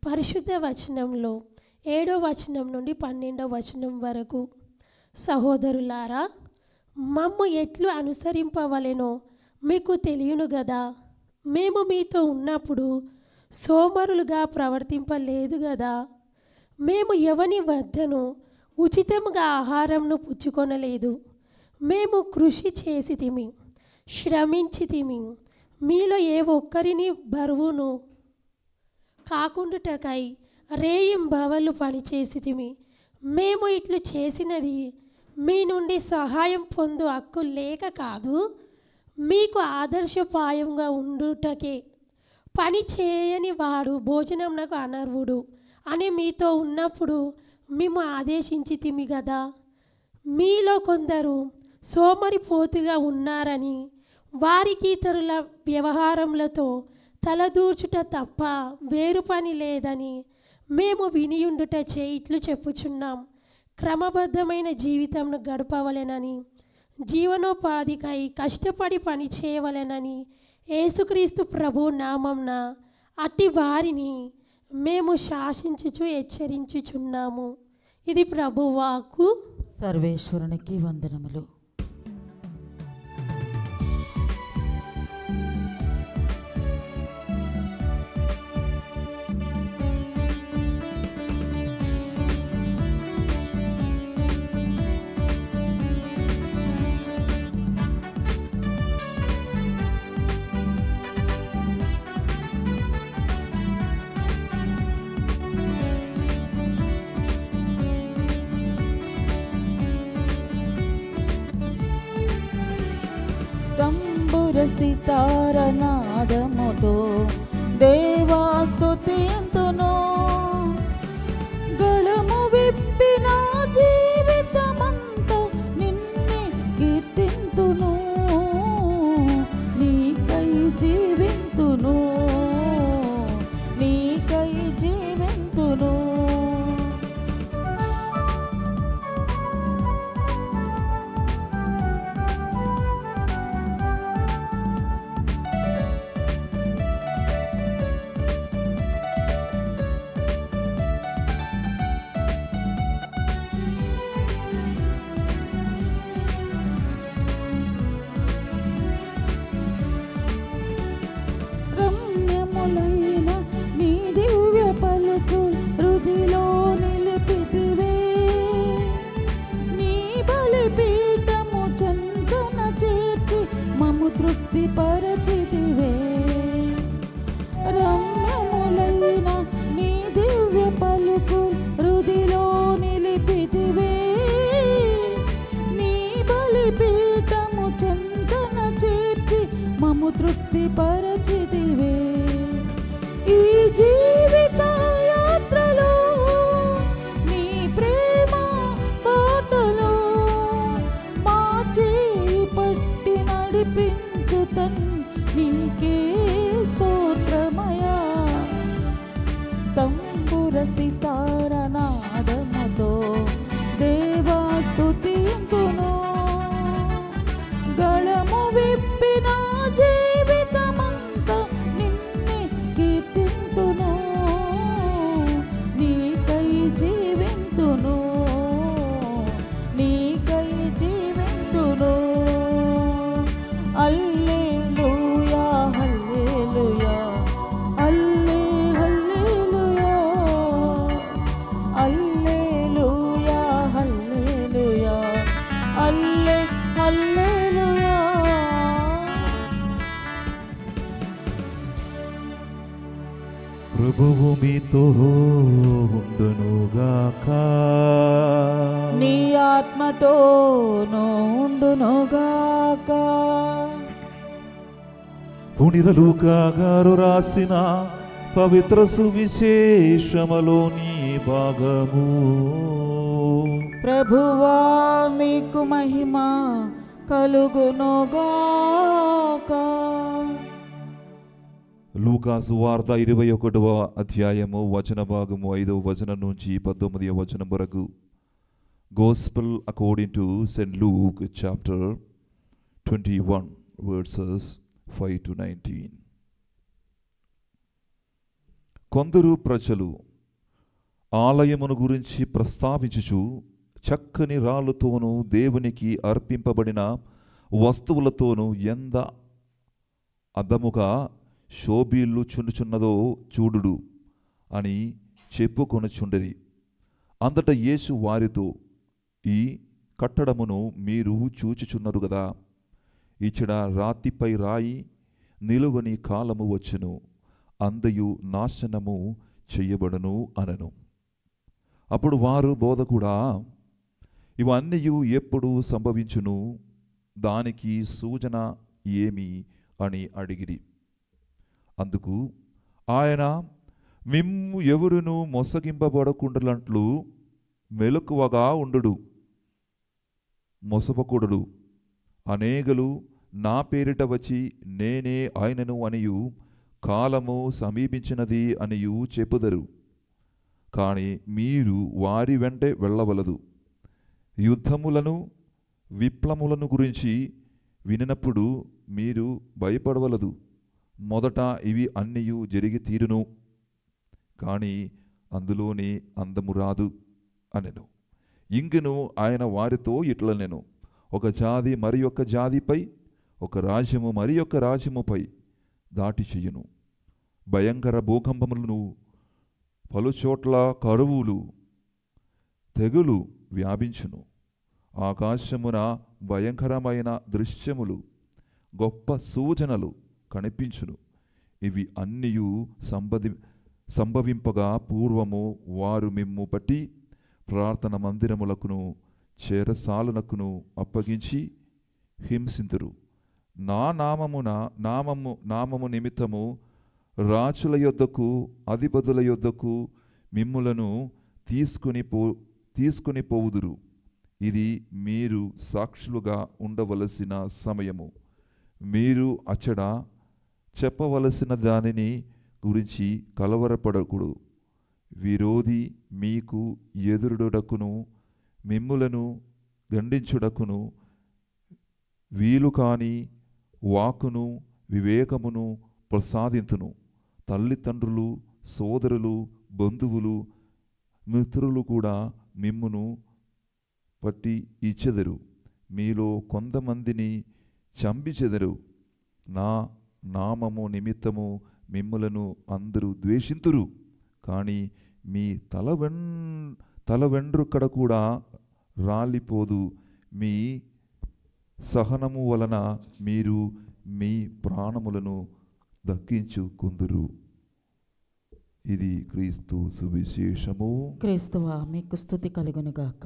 పరిశుద్ధ వచనంలో 7వ వచనం నుండి 12వ వచనం వరకు. సహోదరులారా, మమ్ము ఎట్లు అనుసరింపవలెనో మీకు తెలియను గదా. మేము మీతో ఉన్నప్పుడు సోమరులుగా ప్రవర్తింపలేదు గదా. మేము ఎవని వద్దను ఉచితముగా ఆహారంను పుచ్చుకొనలేదు. మేము కృషి చేసితిమి, శ్రమించితిమి. మీలో ఏ ఒక్కరిని బరువును కాకుండుటకై రేయింబవళ్ళు పనిచేసితిమి. మేము ఇట్లు చేసినది మీ నుండి సహాయం పొందు హక్కు లేక కాదు, మీకు ఆదర్శపాయంగా ఉండుటకే. పని చేయని వాడు భోజనంనకు అనర్హుడు అని మీతో ఉన్నప్పుడు మేము ఆదేశించితిమి కదా. మీలో కొందరు సోమరిపోతుగా ఉన్నారని వారికి ఇతరుల వ్యవహారములతో తలదూర్చుట తప్ప వేరు పని లేదని మేము వినియుండుటచే ఇట్లు చెప్పుచున్నాం. క్రమబద్ధమైన జీవితంను గడపవలెనని, జీవనోపాధికై కష్టపడి పని చేయవలెనని యేసుక్రీస్తు ప్రభు నామంన అట్టి వారిని మేము శాసించుచు హెచ్చరించుచున్నాము. ఇది ప్రభువాక్కు. సర్వేశ్వరునికి వందనములు. సితార నాదముతో దేవాస్తుతింతును. గళము విప్పిన జీవితమంతా నిన్నే కీర్తింతును. నీకై జీవింతును, నీకై జీవింతును. నీకే స్తోత్రమయ ప్రభువు మీతో ఉండునుగాక. నీ ఆత్మతోనూ ఉండునుగాక. పునీత లూకా గారు రాసిన పవిత్ర సువిశేషములోని భాగము. ప్రభువా మీకు మహిమ కలుగునుగాక. లూకా సువార్త 21వ అధ్యాయము వచన భాగము 5వ వచనం నుంచి 19వ వచనం వరకు. Gospel according to St. Luke chapter 21 verses 5 to 19. కొందరు ప్రజలు ఆలయమును గురించి ప్రస్తావించుచు చక్కని రాళ్ళతోనూ దేవునికి అర్పింపబడిన వస్తువులతోనూ ఎంత అద్దముగా శోభిల్లు చుండుచున్నదో చూడుడు అని చెప్పుకొనుచుండిరి. అంతటా యేసు వారితో, ఈ కట్టడమును మీరు చూచుచున్నారు గదా, ఇచ్చట రాతిపై రాయి నిలువని కాలము వచ్చును, అందయు నాశనము చెయ్యబడును అనను. అప్పుడు వారు, బోధకుడా, ఇవన్నీ ఎప్పుడు సంభవించును, దానికి సూచన ఏమి అని అడిగిరి. అందుకు ఆయన, మిమ్ము ఎవరును మోసగింపబడకుండాలంట్లు మెలకువగా ఉండు, మోసపకూడదు. అనేకులు నా పేరిట వచ్చి నేనే ఆయనను అనియు కాలము సమీపించినది అనియు చెప్పుదరు. కానీ మీరు వారి వెంటే వెళ్ళవలదు. యుద్ధములను విప్లవములను గురించి వినినప్పుడు మీరు భయపడవలదు. మొదట ఇవి అన్నీ జరిగి తీరును, కానీ అందులోని అందము రాదు అనెను. ఇంకను ఆయన వారితో ఇట్లనెను, ఒక జాతి మరి ఒక జాతిపై, ఒక రాజ్యము మరి ఒక రాజ్యముపై దాటి చెయ్యును. భయంకర భూకంపములను, పలుచోట్ల కరువులు, తెగులు వ్యాపించును. ఆకాశమున భయంకరమైన దృశ్యములు, గొప్ప సూచనలు కనిపించును. ఇవి అన్నీ సంభవింపగా పూర్వము వారు మిమ్ము బట్టి ప్రార్థన మందిరములకును చెరసాలనకును అప్పగించి హింసింతురు. నా నామము నిమిత్తము రాజుల యొద్దకు అధిపతుల యొద్దకు మిమ్ములను తీసుకుని పోవుదురు. ఇది మీరు సాక్షులుగా ఉండవలసిన సమయము. మీరు అచ్చట చెప్పవలసిన దానిని గురించి కలవరపడకూడదు. విరోధి మీకు ఎదురుడకును మిమ్ములను దండించుటకును వీలు కాని వాకును వివేకమును ప్రసాదింతును. తల్లిదండ్రులు, సోదరులు, బంధువులు, మిత్రులు కూడా మిమ్మును పట్టి ఇచ్చెదరు. మీలో కొంతమందిని చంపించెదరు. నా నామము నిమిత్తము మిమ్ములను అందరూ ద్వేషింతురు. కానీ మీ తల వెండ్రుకడ కూడా రాలిపోదు. మీ సహనము వలన మీరు మీ ప్రాణములను దక్కించుకుందురు. ఇది క్రీస్తు సువిశేషము. క్రీస్తువా మీకు స్తుతి కలుగునుగాక.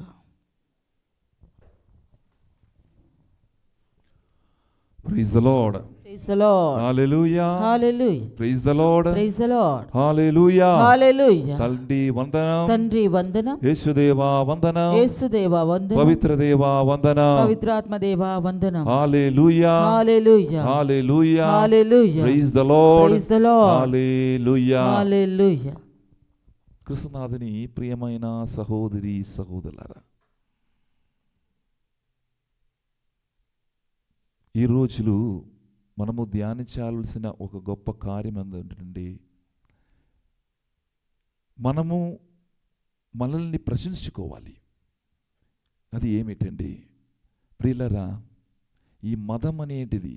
Praise the Lord. Praise the Lord. Hallelujah. Hallelujah. Praise the Lord. Praise the Lord. Hallelujah. Hallelujah. తండ్రి వందనం. తండ్రి వందనం. యేసుదేవా వందనం. యేసుదేవా వందనం. పవిత్ర దేవా వందనం. పవిత్రాత్మ దేవా వందనం. Hallelujah. Hallelujah. Hallelujah. Hallelujah. Praise the Lord. Praise the Lord. Hallelujah. Hallelujah. కృష్ణనాథుని ప్రియమైన సహోదరి సహోదరులారా, ఈ రోజులు మనము ధ్యానించాల్సిన ఒక గొప్ప కార్యం ఏంటంటే, మనము మనల్ని ప్రశంసించుకోవాలి. అది ఏమిటండి ప్రియులరా? ఈ మతం అనేటిది,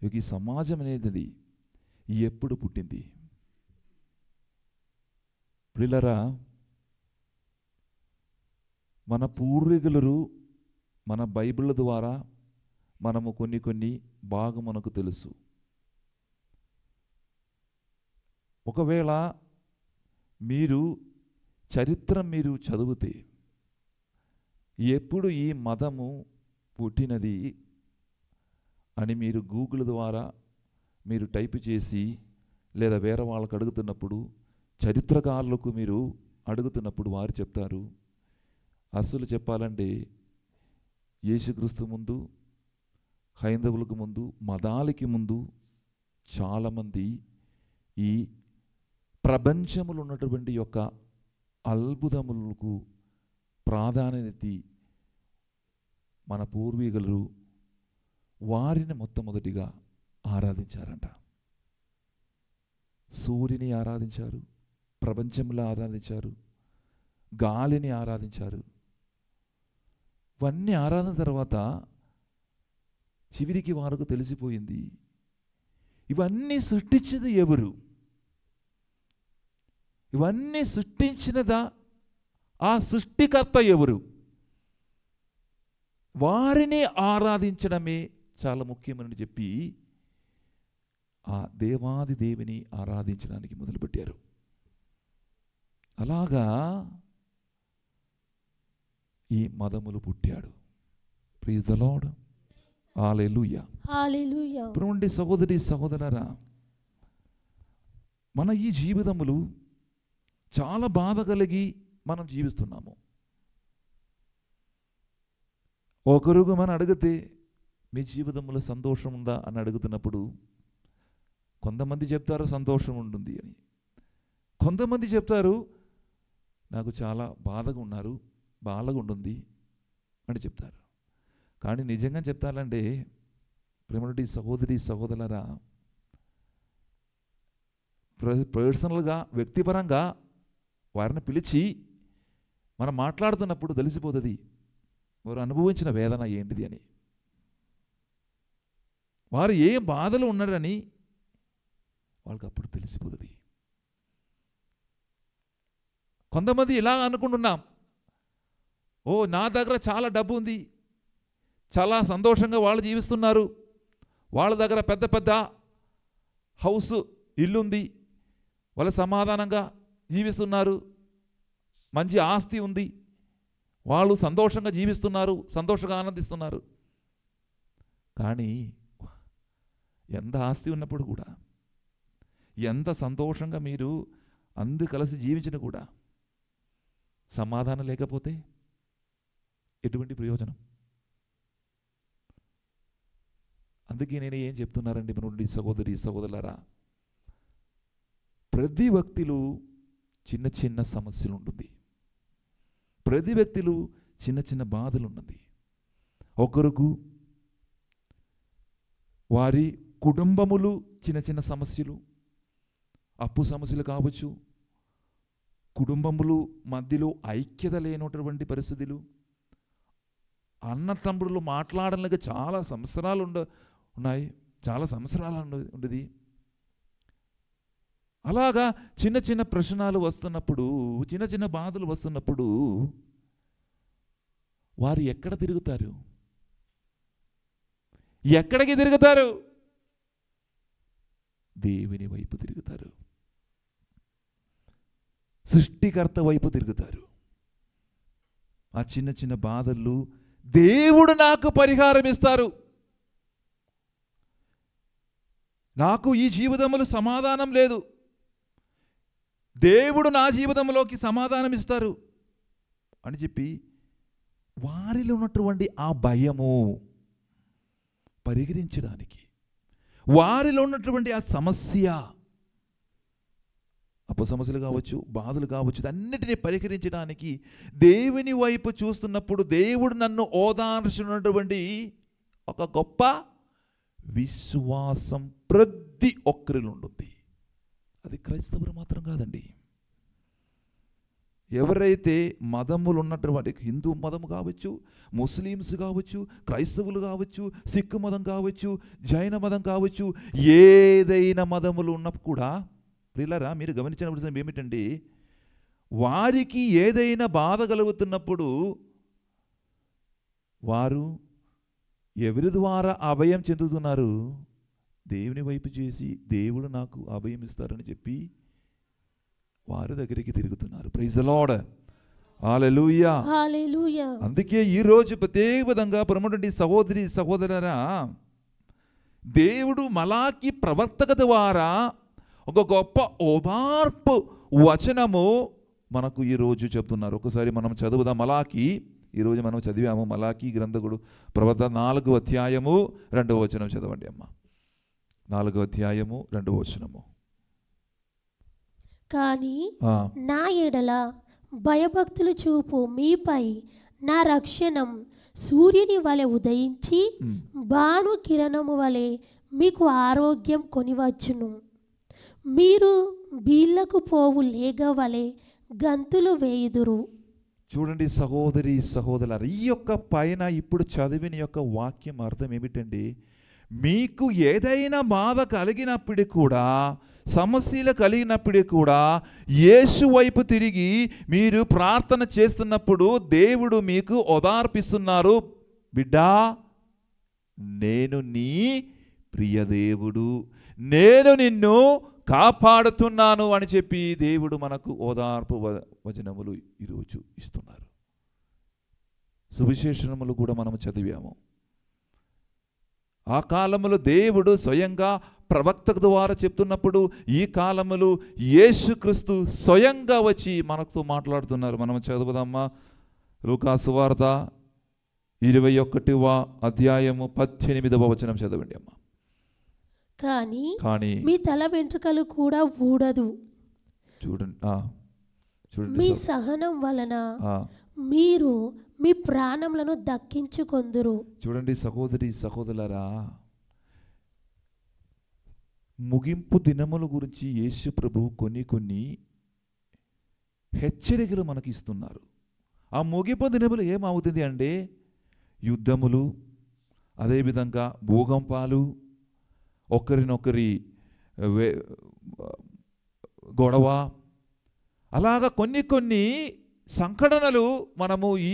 ఈ సమాజం అనేది ఎప్పుడు పుట్టింది ప్రియులరా? మన పూర్వీకులు మన బైబిల్ ద్వారా మనము కొన్ని బాగా మనకు తెలుసు. ఒకవేళ మీరు చరిత్ర మీరు చదివితే ఎప్పుడు ఈ మతము పుట్టినది అని మీరు గూగుల్ ద్వారా మీరు టైప్ చేసి లేదా వేరే వాళ్ళకు అడుగుతున్నప్పుడు, చరిత్రకారులకు మీరు అడుగుతున్నప్పుడు వారు చెప్తారు, అసలు చెప్పాలంటే యేసుక్రీస్తు ముందు, హైందవులకు ముందు, మతాలకి ముందు చాలామంది ఈ ప్రపంచములో ఉన్నటువంటి యొక్క అద్భుతములకు ప్రాధాన్యత మన పూర్వీకులు వారిని మొట్టమొదటిగా ఆరాధించారంట. సూర్యుని ఆరాధించారు, ప్రపంచంలో ఆరాధించారు, గాలిని ఆరాధించారు. ఇవన్నీ ఆరాధన తర్వాత చివరికి వారికి తెలిసిపోయింది, ఇవన్నీ సృష్టించేది ఎవరు? ఇవన్నీ సృష్టించినదా ఆ సృష్టికర్త ఎవరు? వారిని ఆరాధించడమే చాలా ముఖ్యమని చెప్పి ఆ దేవాది దేవుని ఆరాధించడానికి మొదలుపెట్టారు. అలాగా ఈ మదములు పుట్టాడు. Praise the Lord. Hallelujah. Hallelujah. ఇప్పుడు సహోదరి సహోదరరా, మన ఈ జీవితములు చాలా బాధ కలిగి మనం జీవిస్తున్నాము. ఒకరుగు మనం అడిగితే మీ జీవితంలో సంతోషం ఉందా అని అడుగుతున్నప్పుడు కొంతమంది చెప్తారు సంతోషం ఉంటుంది అని, కొంతమంది చెప్తారు నాకు చాలా బాధగా ఉన్నారు, బాధగా ఉంటుంది అని చెప్తారు. కానీ నిజంగా చెప్తారంటే ప్రేమటి సహోదరి సహోదరులారా, పర్సనల్గా వ్యక్తిపరంగా వారిని పిలిచి మనం మాట్లాడుతున్నప్పుడు తెలిసిపోతుంది వారు అనుభవించిన వేదన ఏంటిది అని, వారు ఏ బాధలు ఉన్నారని వాళ్ళకి అప్పుడు తెలిసిపోతుంది. కొంతమంది ఇలా అనుకుంటున్నాం, ఓ నా దగ్గర చాలా డబ్బు ఉంది, చాలా సంతోషంగా వాళ్ళు జీవిస్తున్నారు, వాళ్ళ దగ్గర పెద్ద పెద్ద హౌస్ ఇల్లుంది, వాళ్ళు సమాధానంగా జీవిస్తున్నారు, మంచి ఆస్తి ఉంది, వాళ్ళు సంతోషంగా జీవిస్తున్నారు, సంతోషంగా ఆనందిస్తున్నారు. కానీ ఎంత ఆస్తి ఉన్నప్పుడు కూడా, ఎంత సంతోషంగా మీరు అందరూ కలిసి జీవించిన కూడా సమాధానం లేకపోతే ఎటువంటి ప్రయోజనం? అందుకే నేను ఏం చెప్తున్నారండి మన సహోదరి సహోదరులారా, ప్రతి వ్యక్తిలో చిన్న చిన్న సమస్యలు ఉంటుంది, ప్రతి వ్యక్తిలో చిన్న చిన్న బాధలు ఉన్నది. ఒకరికి వారి కుటుంబములు చిన్న చిన్న సమస్యలు, అప్పు సమస్యలు కావచ్చు, కుటుంబములు మధ్యలో ఐక్యత లేనటువంటి పరిస్థితులు, అన్న తమ్ముళ్ళు మాట్లాడలేక చాలా సంవత్సరాలు ఉన్నాయి, చాలా సంవత్సరాలు ఉండేది. అలాగా చిన్న చిన్న ప్రశ్నలు వస్తున్నప్పుడు, చిన్న చిన్న బాధలు వస్తున్నప్పుడు వారు ఎక్కడ తిరుగుతారు? ఎక్కడికి తిరుగుతారు? దేవుని వైపు తిరుగుతారు, సృష్టికర్త వైపు తిరుగుతారు. ఆ చిన్న చిన్న బాధలు దేవుడు నాకు పరిహారం ఇస్తారు, నాకు ఈ జీవితంలో సమాధానం లేదు, దేవుడు నా జీవితంలోకి సమాధానం ఇస్తారు అని చెప్పి వారిలో ఉన్నటువంటి ఆ భయము పరిహరించడానికి, వారిలో ఉన్నటువంటి ఆ సమస్య, సమస్యలు కావచ్చు, బాధలు కావచ్చు, అన్నిటినీ పరిహరించడానికి దేవుని వైపు చూస్తున్నప్పుడు దేవుడు నన్ను ఓదార్చున్నటువంటి ఒక గొప్ప విశ్వాసం ప్రతి ఒక్కరిలో ఉంటుంది. అది క్రైస్తవులు మాత్రం కాదండి. ఎవరైతే మతములు ఉన్నటువంటి, హిందూ మతం కావచ్చు, ముస్లిమ్స్ కావచ్చు, క్రైస్తవులు కావచ్చు, సిక్కు మతం కావచ్చు, జైన మతం కావచ్చు, ఏదైనా మతములు ఉన్నప్పుడు కూడా ప్రియులారా మీరు గమనించిన విషయం ఏమిటంటే, వారికి ఏదైనా బాధ కలుగుతున్నప్పుడు వారు ఎవరి ద్వారా అభయం చెందుతున్నారు? దేవుని వైపు చేసి దేవుడు నాకు అభయం ఇస్తారని చెప్పి వారి దగ్గరికి తిరుగుతున్నారు. Praise the Lord. Hallelujah. Hallelujah. అందుకే ఈరోజు ప్రత్యేక విధంగా ప్రముఖ సహోదరి సహోదరరా, దేవుడు మలాకి ప్రవర్తక ద్వారా ఒక గొప్ప ఓదార్పు వచనము మనకు ఈరోజు చెప్తున్నారు. ఒకసారి మనం చదువుదాం. మలాకి ఈరోజు మనం చదివాము. మలాకి గ్రంథకుడు ప్రవర్తన 4వ అధ్యాయము 2వ వచనం చదవండి అమ్మ. 4వ అధ్యాయము 2వ వచనము. కానీ నా ఎడల భయభక్తులు చూపు మీపై నా రక్షణం సూర్యుని వలె ఉదయించి భాను కిరణము వలె మీకు ఆరోగ్యం కొనివచ్చును. మీరు బీళ్లకు పోవు లేగ వలె గంతులు వేయుదురు. చూడండి సహోదరి సహోదరులారా, ఈ యొక్క పైన ఇప్పుడు చదివిన యొక్క వాక్యం అర్థం ఏమిటండి? మీకు ఏదైనా బాధ కలిగినప్పటికీ కూడా, సమస్యలు కలిగినప్పటికీ కూడా యేసు వైపు తిరిగి మీరు ప్రార్థన చేస్తున్నప్పుడు దేవుడు మీకు ఓదార్పిస్తున్నారు. బిడ్డా, నేను నీ ప్రియదేవుడు, నేను నిన్ను కాపాడుతున్నాను అని చెప్పి దేవుడు మనకు ఓదార్పు వచనములు ఈరోజు ఇస్తున్నారు. సువిశేషణములు కూడా మనం చదివాము. ఆ కాలములో దేవుడు స్వయంగా ప్రవక్త ద్వారా చెప్తున్నప్పుడు ఈ కాలములు యేసుక్రీస్తు స్వయంగా వచ్చి మనతో మాట్లాడుతున్నారు. మనం చదువుదామా. లూకా సువార్త 21వ అధ్యాయము 18వ వచనం చదవండి అమ్మా. కానీ మీ తల వెంట్రుకలు కూడా ఊడదు. చూడండి, మీ సహనం వలన మీరు మీ ప్రాణములను దక్కించుకొందురు. చూడండి సహోదరి సహోదరులారా, ముగింపు దినముల గురించి యేసు ప్రభు కొన్ని హెచ్చరికలు మనకి ఇస్తున్నారు. ఆ ముగింపు దినములు ఏమవుతుంది అంటే యుద్ధములు, అదేవిధంగా భూకంపాలు, ఒకరినొకరి గొడవ, అలాగా కొన్ని సంఘటనలు మనము ఈ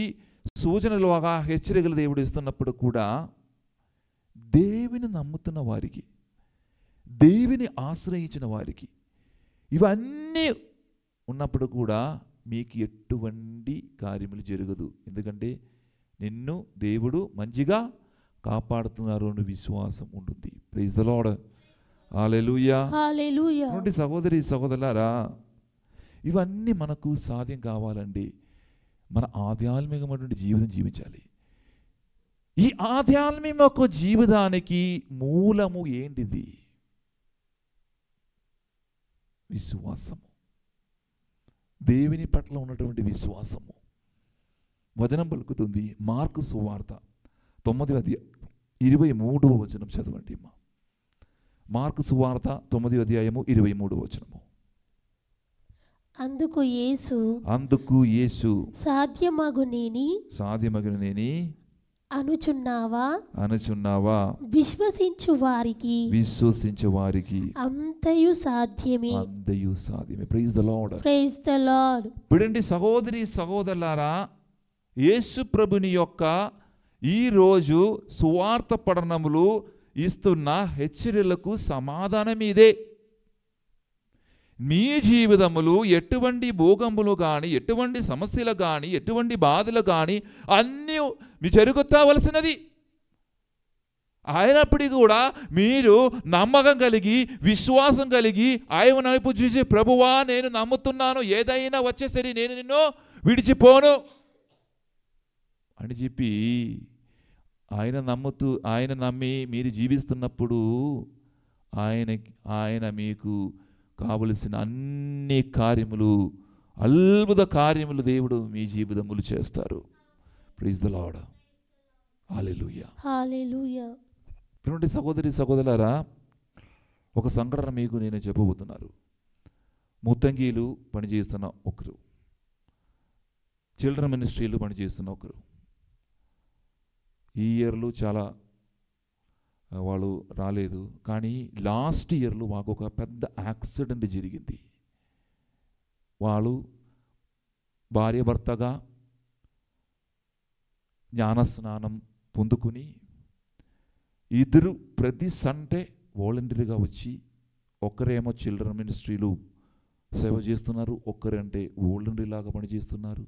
సూచనలు హెచ్చరికలు దేవుడు ఇస్తున్నప్పుడు కూడా దేవుని నమ్ముతున్న వారికి, దేవుని ఆశ్రయించిన వారికి ఇవన్నీ ఉన్నప్పుడు కూడా మీకు ఎటువంటి కార్యములు జరగదు. ఎందుకంటే నిన్ను దేవుడు మంచిగా కాపాడుతున్నారు అని విశ్వాసం ఉంటుంది. Praise the Lord. Hallelujah. Hallelujah. సహోదరి సహోదరులారా, ఇవన్నీ మనకు సాధ్యం కావాలండి. మన ఆధ్యాత్మికమైనటువంటి జీవితం జీవించాలి. ఈ ఆధ్యాత్మిక జీవితానికి మూలము ఏంటిది? విశ్వాసము, దేవుని పట్ల ఉన్నటువంటి విశ్వాసము. వచనం పలుకుతుంది. మార్కు సువార్త 9వ అధ్యాయం 23వ వచనం చదవండి అమ్మా. మార్కు సువార్త 9వ అధ్యాయము 23వ వచనము. అందుకు యేసు సాధ్యమగునేని అనుచున్నావా విశ్వసించు వారికి అంతయు సాధ్యమే. Praise the Lord. Praise the Lord. వినండి సహోదరి సహోదరులారా, యేసు ప్రభుని యొక్క ఈరోజు సువార్త పఠనములు ఇస్తున్న హెచ్చరికలకు సమాధానం ఇదే. మీ జీవితములు ఎటువంటి భోగములు కానీ, ఎటువంటి సమస్యలు కానీ, ఎటువంటి బాధలు కానీ అన్నీ మీ జరుగుతావలసినది. అయినప్పటికీ కూడా మీరు నమ్మకం కలిగి, విశ్వాసం కలిగి ఆయన వైపు చూసి, ప్రభువా నేను నమ్ముతున్నాను, ఏదైనా వచ్చేసరి నేను నిన్ను విడిచిపోను అని చెప్పి ఆయన నమ్మి మీరు జీవిస్తున్నప్పుడు ఆయన మీకు కావలసిన అన్ని కార్యములు, అద్భుత కార్యములు దేవుడు మీ జీవితములు చేస్తారు. Praise the Lord. Hallelujah. Hallelujah. చూడండి సహోదరి సహోదరులారా, ఒక సంఘటన మీకు నేను చెప్పబోతున్నాను. ముత్తంగీలు పనిచేస్తున్న ఒకరు, చిల్డ్రన్ మినిస్ట్రీలు పనిచేస్తున్న ఒకరు, ఈ ఇయర్లు చాలా వాళ్ళు రాలేదు. కానీ లాస్ట్ ఇయర్లో మాకు ఒక పెద్ద యాక్సిడెంట్ జరిగింది. వాళ్ళు భార్యాభర్తగా జ్ఞానస్నానం పొందుకుని ఇద్దరు ప్రతి సండే వాలంటీర్గా వచ్చి, ఒకరేమో చిల్డ్రన్ మినిస్ట్రీలు సేవ చేస్తున్నారు, ఒక్కరంటే ఓల్డెండ్రీలాగా పనిచేస్తున్నారు.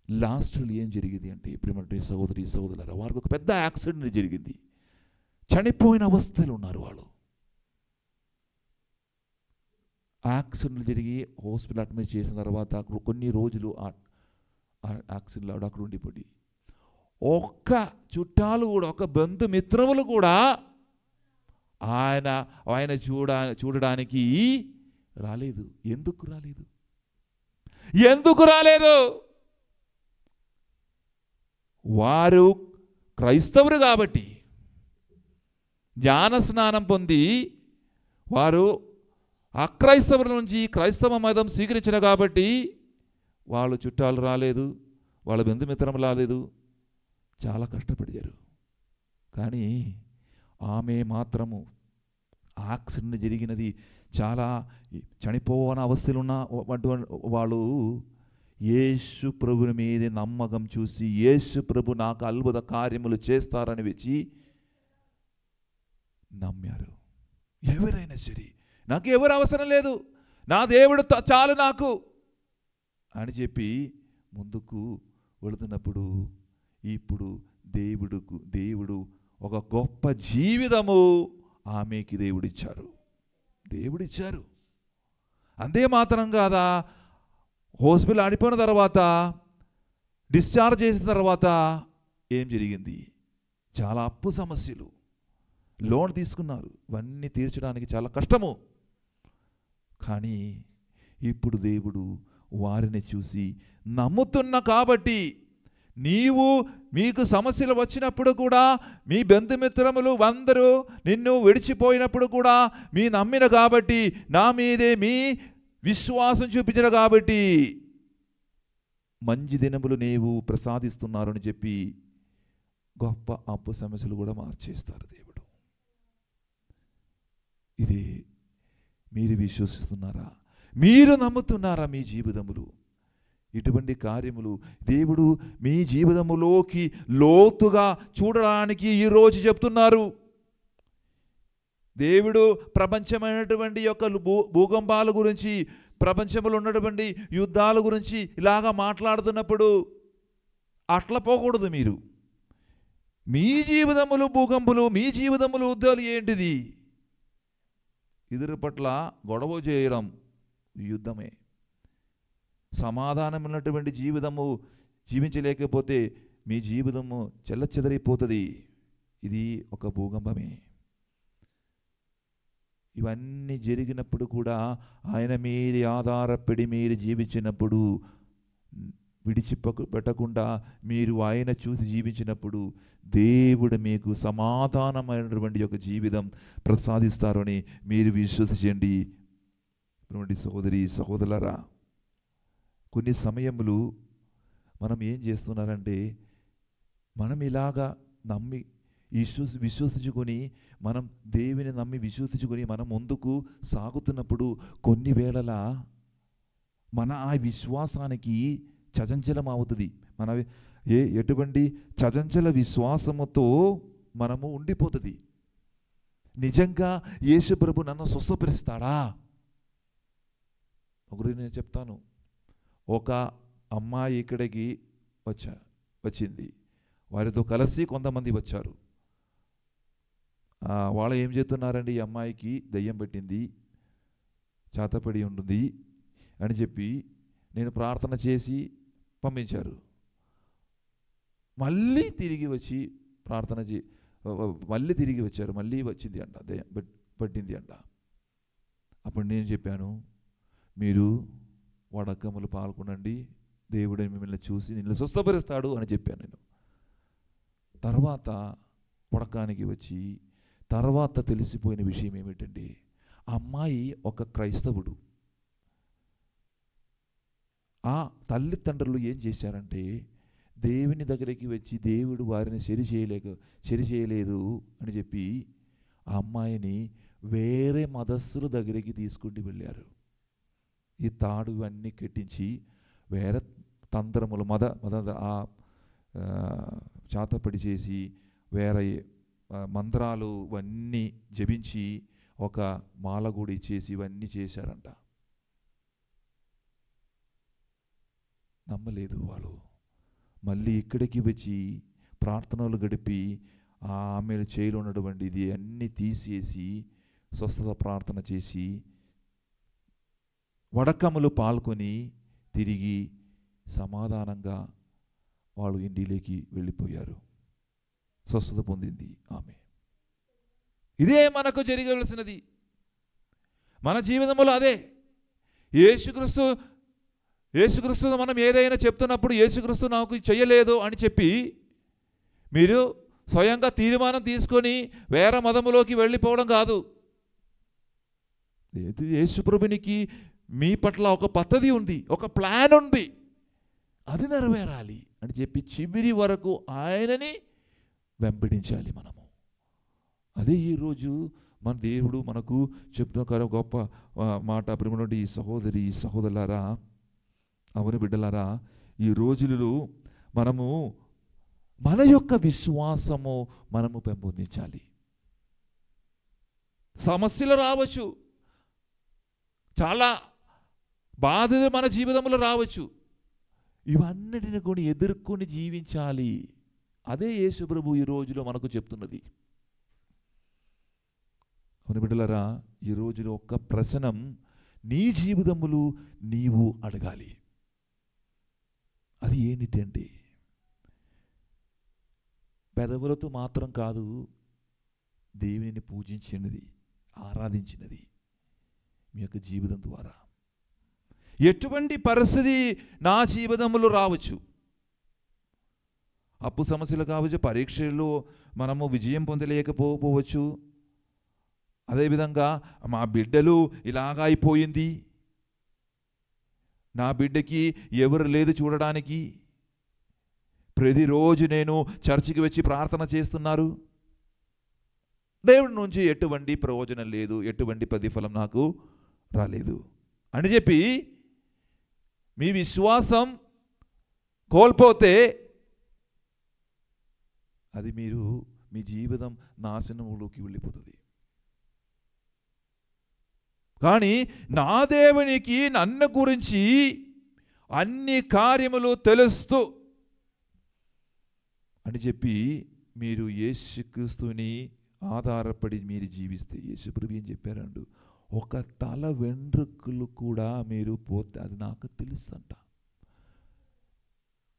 లాస్ట్లో ఏం జరిగింది అంటే ప్రియమైన సహోదరి సహోదరులారా, వారికి ఒక పెద్ద యాక్సిడెంట్ జరిగింది. చనిపోయిన అవస్థలు ఉన్నారు వాళ్ళు. యాక్సిడెంట్ జరిగి హాస్పిటల్ అడ్మిట్ చేసిన తర్వాత కొన్ని రోజులు యాక్సిడెంట్లో అక్కడ ఉండిపోయి ఒక్క చుట్టాలు కూడా, ఒక బంధుమిత్రములు కూడా ఆయన చూడడానికి రాలేదు. ఎందుకు రాలేదు? వారు క్రైస్తవులు కాబట్టి, జ్ఞాన స్నానం పొంది వారు అక్రైస్తవుల నుంచి క్రైస్తవ మతం స్వీకరించిన కాబట్టి వాళ్ళు చుట్టాలు రాలేదు, వాళ్ళ బంధుమిత్రం రాలేదు, చాలా కష్టపడ్డారు. కానీ ఆమె మాత్రము యాక్సిడెంట్ జరిగినది, చాలా చనిపోవని అవస్థలున్న వాళ్ళు యేసు ప్రభుని మీద నమ్మకం చూసి యేసు ప్రభు నాకు అద్భుత కార్యములు చేస్తారని వచ్చి నమ్మారు. ఎవరైనా సరే నాకు ఎవరు అవసరం లేదు, నా దేవుడు చాలు నాకు అని చెప్పి ముందుకు వెళుతున్నప్పుడు ఇప్పుడు దేవుడు ఒక గొప్ప జీవితము ఆమెకి దేవుడిచ్చారు. అంతే మాత్రం కాదా, హాస్పిటల్ ఆడిపోయిన తర్వాత డిశ్చార్జ్ చేసిన తర్వాత ఏం జరిగింది? చాలా అప్పు సమస్యలు, లోన్ తీసుకున్నారు, ఇవన్నీ తీర్చడానికి చాలా కష్టము. కానీ ఇప్పుడు దేవుడు వారిని చూసి నమ్ముతున్నా కాబట్టి, మీకు సమస్యలు వచ్చినప్పుడు కూడా, మీ బంధుమిత్రములు అందరూ నిన్ను విడిచిపోయినప్పుడు కూడా మీ నమ్మిన కాబట్టి, నా మీదే మీ విశ్వాసం చూపించిన కాబట్టి మంచి దినములు నీవు ప్రసాదిస్తున్నారు అని చెప్పి గొప్ప అప్పు సమస్యలు కూడా మార్చేస్తారు దేవుడు. ఇదే మీరు విశ్వసిస్తున్నారా? మీరు నమ్ముతున్నారా? మీ జీవితములు ఇటువంటి కార్యములు దేవుడు మీ జీవితములోకి లోతుగా చూడడానికి ఈరోజు చెప్తున్నారు. దేవుడు ప్రపంచమైనటువంటి యొక్క భూకంపాల గురించి, ప్రపంచంలో ఉన్నటువంటి యుద్ధాల గురించి ఇలాగా మాట్లాడుతున్నప్పుడు అట్లా పోకూడదు. మీ జీవితములు భూకంపులు, మీ జీవితములు యుద్ధాలు ఏంటిది? ఎదురు పట్ల గొడవ చేయడం యుద్ధమే. సమాధానమైనటువంటి జీవితము జీవించలేకపోతే మీ జీవితము చెల్లచెదరైపోతుంది. ఇది ఒక భూకంపమే. ఇవన్నీ జరిగినప్పుడు కూడా ఆయన మీద ఆధారపడి మీరు జీవించినప్పుడు, విడిచిపెట్టకుండా మీరు ఆయన చూసి జీవించినప్పుడు దేవుడు మీకు సమాధానమైనటువంటి ఒక జీవితం ప్రసాదిస్తారని మీరు విశ్వసించండి. సహోదరి సహోదరులారా, కొన్ని సమయములు మనం ఏం చేస్తున్నారంటే, మనం ఇలాగా నమ్మి విశ్వసించుకొని, మనం దేవుని నమ్మి విశ్వసించుకొని మనం ముందుకు సాగుతున్నప్పుడు కొన్ని వేళల మన ఆ విశ్వాసానికి చంచలం అవుతుంది. మన ఎటువంటి చంచల విశ్వాసముతో మనము ఉండిపోతుంది. నిజంగా యేసు ప్రభు నన్ను స్వస్థపరుస్తాడా? ఒకటి నేను చెప్తాను. ఒక అమ్మాయి ఇక్కడికి వచ్చింది, వారితో కలిసి కొంతమంది వచ్చారు. వాళ్ళు ఏం చేస్తున్నారండి, ఈ అమ్మాయికి దయ్యం పెట్టింది, చేతపడి ఉంటుంది అని చెప్పి నేను ప్రార్థన చేసి పంపించారు. మళ్ళీ తిరిగి వచ్చి మళ్ళీ తిరిగి వచ్చారు, మళ్ళీ వచ్చింది అంట, దయ్యం పట్టింది అంట. అప్పుడు నేను చెప్పాను, మీరు వడకములు పాల్గొనండి, దేవుడు మిమ్మల్ని చూసి నిన్ను స్వస్థపరుస్తాడు అని చెప్పాను నేను. తర్వాత వడకానికి వచ్చి తర్వాత తెలిసిపోయిన విషయం ఏమిటంటే, అమ్మాయి ఒక క్రైస్తవుడు. ఆ తల్లిదండ్రులు ఏం చేశారంటే, దేవుని దగ్గరికి వచ్చి దేవుడు వారిని సరి చేయలేదు అని చెప్పి ఆ అమ్మాయిని వేరే మదస్సుల దగ్గరికి తీసుకుంటూ వెళ్ళారు. ఈ తాడు అన్నీ కట్టించి వేరే తంత్రములు చాతపడి చేసి వేరే మంత్రాలు ఇవన్నీ జపించి ఒక మాల కూడా ఇచ్చేసి ఇవన్నీ చేశారంట. నమ్మలేదు వాళ్ళు. మళ్ళీ ఇక్కడికి వచ్చి ప్రార్థనలు గడిపి ఆమె చేయిలో ఉన్నటువంటి ఇది అన్నీ తీసేసి స్వస్థత ప్రార్థన చేసి వడకములు పాల్గొని తిరిగి సమాధానంగా వాళ్ళు ఇంటిలోకి వెళ్ళిపోయారు. స్వస్థత పొందింది ఆమె. ఇదే మనకు జరగవలసినది మన జీవితంలో. అదే యేసుక్రీస్తు మనం ఏదైనా చెప్తున్నప్పుడు యేసుక్రీస్తు నాకు చెయ్యలేదు అని చెప్పి మీరు స్వయంగా తీర్మానం తీసుకొని వేరే మతములోకి వెళ్ళిపోవడం కాదు. యేసుప్రభునికి మీ పట్ల ఒక పద్ధతి ఉంది, ఒక ప్లాన్ ఉంది, అది నెరవేరాలి అని చెప్పి చివరి వరకు ఆయనని వెంబడించాలి మనము. అదే ఈరోజు మన దేవుడు మనకు చెప్తున్న గొప్ప మాట. ప్రేమలోని సహోదరి సహోదరులారా, అవును బిడ్డలారా, ఈ రోజులలో మనము మన యొక్క విశ్వాసము మనము పెంపొందించాలి. సమస్యలు రావచ్చు, చాలా బాధలు మన జీవితంలో రావచ్చు, ఇవన్నిటిని కూడా ఎదుర్కొని జీవించాలి. అదే యేసు ప్రభు ఈ రోజులో మనకు చెప్తున్నది. అవును బిడ్డలారా, ఈ రోజులో ఒక్క ప్రశ్నం నీ జీవితములు నీవు అడగాలి. అది ఏంటంటే పెదవులతో మాత్రం కాదు, దేవునిని పూజించినది, ఆరాధించినది మీ యొక్క జీవితం ద్వారా. ఎటువంటి పరిస్థితి నా జీవితంలో రావచ్చు, అప్పు సమస్యలు కావచ్చు, పరీక్షల్లో మనము విజయం పొందలేకపోవచ్చు, అదేవిధంగా మా బిడ్డలు ఇలాగా అయిపోయింది, నా బిడ్డకి ఎవరు లేదు చూడడానికి, ప్రతిరోజు నేను చర్చికి వచ్చి ప్రార్థన చేస్తున్నారు, దేవుడి నుంచి ఎటువంటి ప్రయోజనం లేదు, ఎటువంటి ప్రతిఫలం నాకు రాలేదు అని చెప్పి మీ విశ్వాసం కోల్పోతే అది మీరు మీ జీవితం నాశనంలోకి వెళ్ళిపోతుంది. కానీ నా దేవునికి నన్ను గురించి అన్ని కార్యములు తెలుస్తూ అని చెప్పి మీరు యేసుక్రీస్తుని ఆధారపడి మీరు జీవిస్తే, యేసుప్రభు ఏం చెప్పారండు, ఒక తల వెంట్రుకలు కూడా మీరు పోతే అది నాకు తెలుసంట.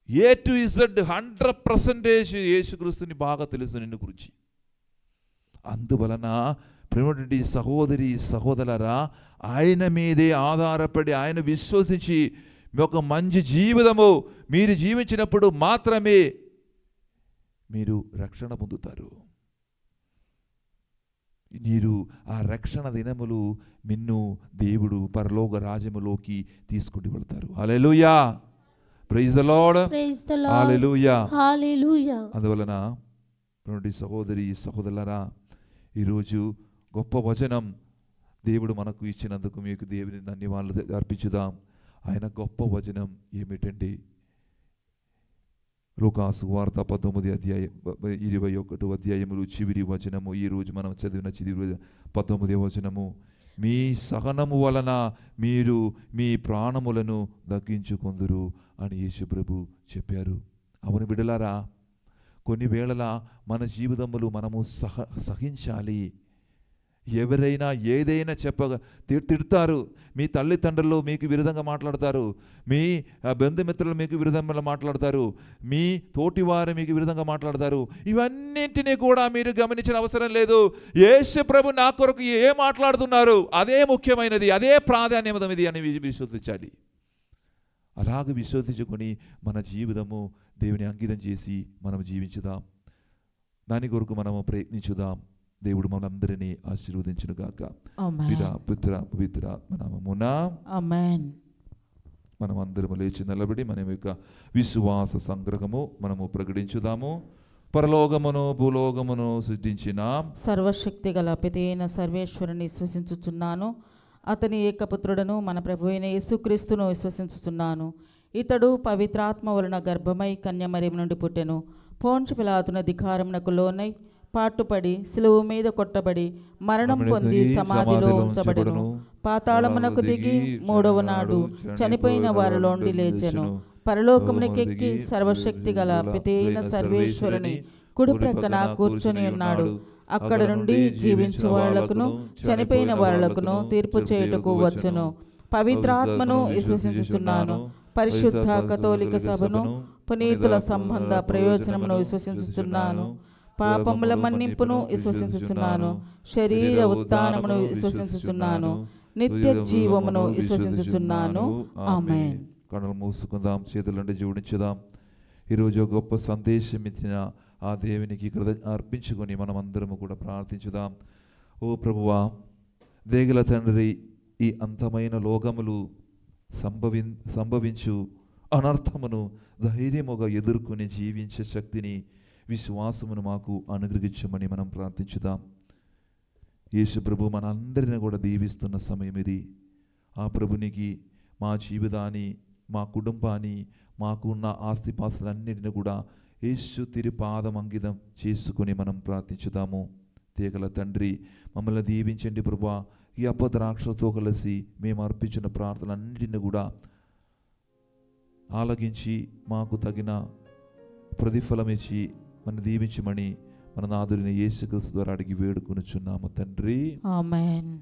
A to Z 100% యేసుక్రీస్తుని బాగా తెలుసు నిన్ను గురించి. అందువలన ప్రేమటువంటి సహోదరి సహోదరులారా, ఆయన మీదే ఆధారపడి ఆయన విశ్వసించి ఒక మంచి జీవితము మీరు జీవించినప్పుడు మాత్రమే మీరు రక్షణ పొందుతారు. మీరు ఆ రక్షణ దినములు నిన్ను దేవుడు పరలోక రాజ్యములోకి తీసుకుని వెళ్తారు. Hallelujah, praise the Lord, praise the Lord, hallelujah, hallelujah. అందువలన సహోదరి సహోదరులారా, ఈరోజు గొప్ప వచనం దేవుడు మనకు ఇచ్చినందుకు మీకు దేవుని ధన్యవాదాలు అర్పించుదాం. ఆయన గొప్ప వచనం ఏమిటండి? లూకాసు వార్త 21 అధ్యాయములు చివరి వచనము. ఈరోజు మనం చదివిన చివరి 19వ వచనము, మీ సహనము వలన మీరు మీ ప్రాణములను దక్కించుకొందురు అని యేసు ప్రభు చెప్పారు. అవును బిడ్డలారా, కొన్ని వేళల మన జీవితములు మనము సహించాలి. ఎవరైనా ఏదైనా తిడతారు, మీ తల్లిదండ్రులు మీకు విరుద్ధంగా మాట్లాడతారు, మీ బంధుమిత్రులు మీకు విరుద్ధంగా మాట్లాడతారు, మీ తోటివారు మీకు విరుద్ధంగా మాట్లాడతారు. ఇవన్నింటినీ కూడా మీరు గమనించిన అవసరం లేదు. యేసు ప్రభు నా కొరకు ఏం మాట్లాడుతున్నారు అదే ముఖ్యమైనది, అదే ప్రాధాన్యమైనది అని విశ్వసించాలి. అలాగ విశ్వసించుకొని మన జీవితము దేవుని అంకితం చేసి మనం జీవించుదాం. దాని కొరకు మనము ప్రయత్నించుదాం. దేవుడు మనందరినీ ఆశీర్వదించును గాక. పితా పుత్ర పవిత్ర ఆత్మ నామమున ఆమేన్. మనం అందరము లేచి నిలబడి మన యొక్క విశ్వాస సంగ్రహము మనము ప్రకటించుదాము. పరలోకమును భూలోకమును సృష్టించిన సర్వశక్తి గల పితైన సర్వేశ్వరుని విశ్వసించుచున్నాను. అతని ఏకపుత్రుడను మన ప్రభువైన యేసుక్రీస్తును విశ్వసించుచున్నాను. ఇతడు పవిత్రాత్మ వలన గర్భమై కన్యమరియము నుండి పుట్టెను. పోంచు పిలాతున అధికారమునకు లోనై పాటుపడి సిలువ మీద కొట్టబడి మరణం పొంది సమాధిలో ఉంచబడెను. పాతాళమునకు దిగి 3వ నాడు చనిపోయిన వారిలో నుండి లేచెను. పరలోకమునకెక్కి సర్వశక్తి గల పితైన సర్వేశ్వరుని కుడి ప్రక్కన కూర్చొని ఉన్నాడు. అక్కడ నుండి జీవించు వాళ్లకును చనిపోయిన వాళ్లకును తీర్పు చేయుటకు వచ్చును. పవిత్రాత్మను విశ్వసించుచున్నాను. పరిశుద్ధ కథోలిక సభను, పునీతుల సంబంధ ప్రయోజనమును విశ్వసించుచున్నాను. పాపముల మన్నింపును విశ్వసించుచున్నాను. శరీర ఉత్థానమును విశ్వసించుచున్నాను. నిత్య జీవమును విశ్వసించుచున్నాను. ఆమేన్. కన్నులు మూసుకుందాం, చేతులంటే జోడించుదాం. ఈరోజు ఒక గొప్ప సందేశం ఇచ్చిన ఆ దేవునికి అర్పించుకొని మనమందరము కూడా ప్రార్థించుదాం. ఓ ప్రభువా, దేగల తండ్రి, ఈ అంతమైన లోకములు సంభవించు అనర్థమును ధైర్యముగా ఎదుర్కొని జీవించే శక్తిని, విశ్వాసమును మాకు అనుగ్రహించమని మనం ప్రార్థించుదాం. యేసు ప్రభు మనందరిని కూడా దీవిస్తున్న సమయం ఇది. ఆ ప్రభునికి మా జీవితాన్ని, మా కుటుంబాన్ని, మాకున్న ఆస్తిపాస్తులన్నిటిని కూడా యేసు తిరుపాదం అంకితం చేసుకుని మనం ప్రార్థించుదాము. తీగల తండ్రి, మమ్మల్ని దీవించండి ప్రభువా. ఈ అపద్రాక్షతో కలిసి మేము అర్పించిన ప్రార్థనలన్నింటినీ కూడా ఆలకించి మాకు తగిన ప్రతిఫలం ఇచ్చి మన దీవించమని మన నాథుడిని యేసుక్రీస్తు ద్వారా అడిగి వేడుకొనుచున్నాము తండ్రి. ఆమేన్.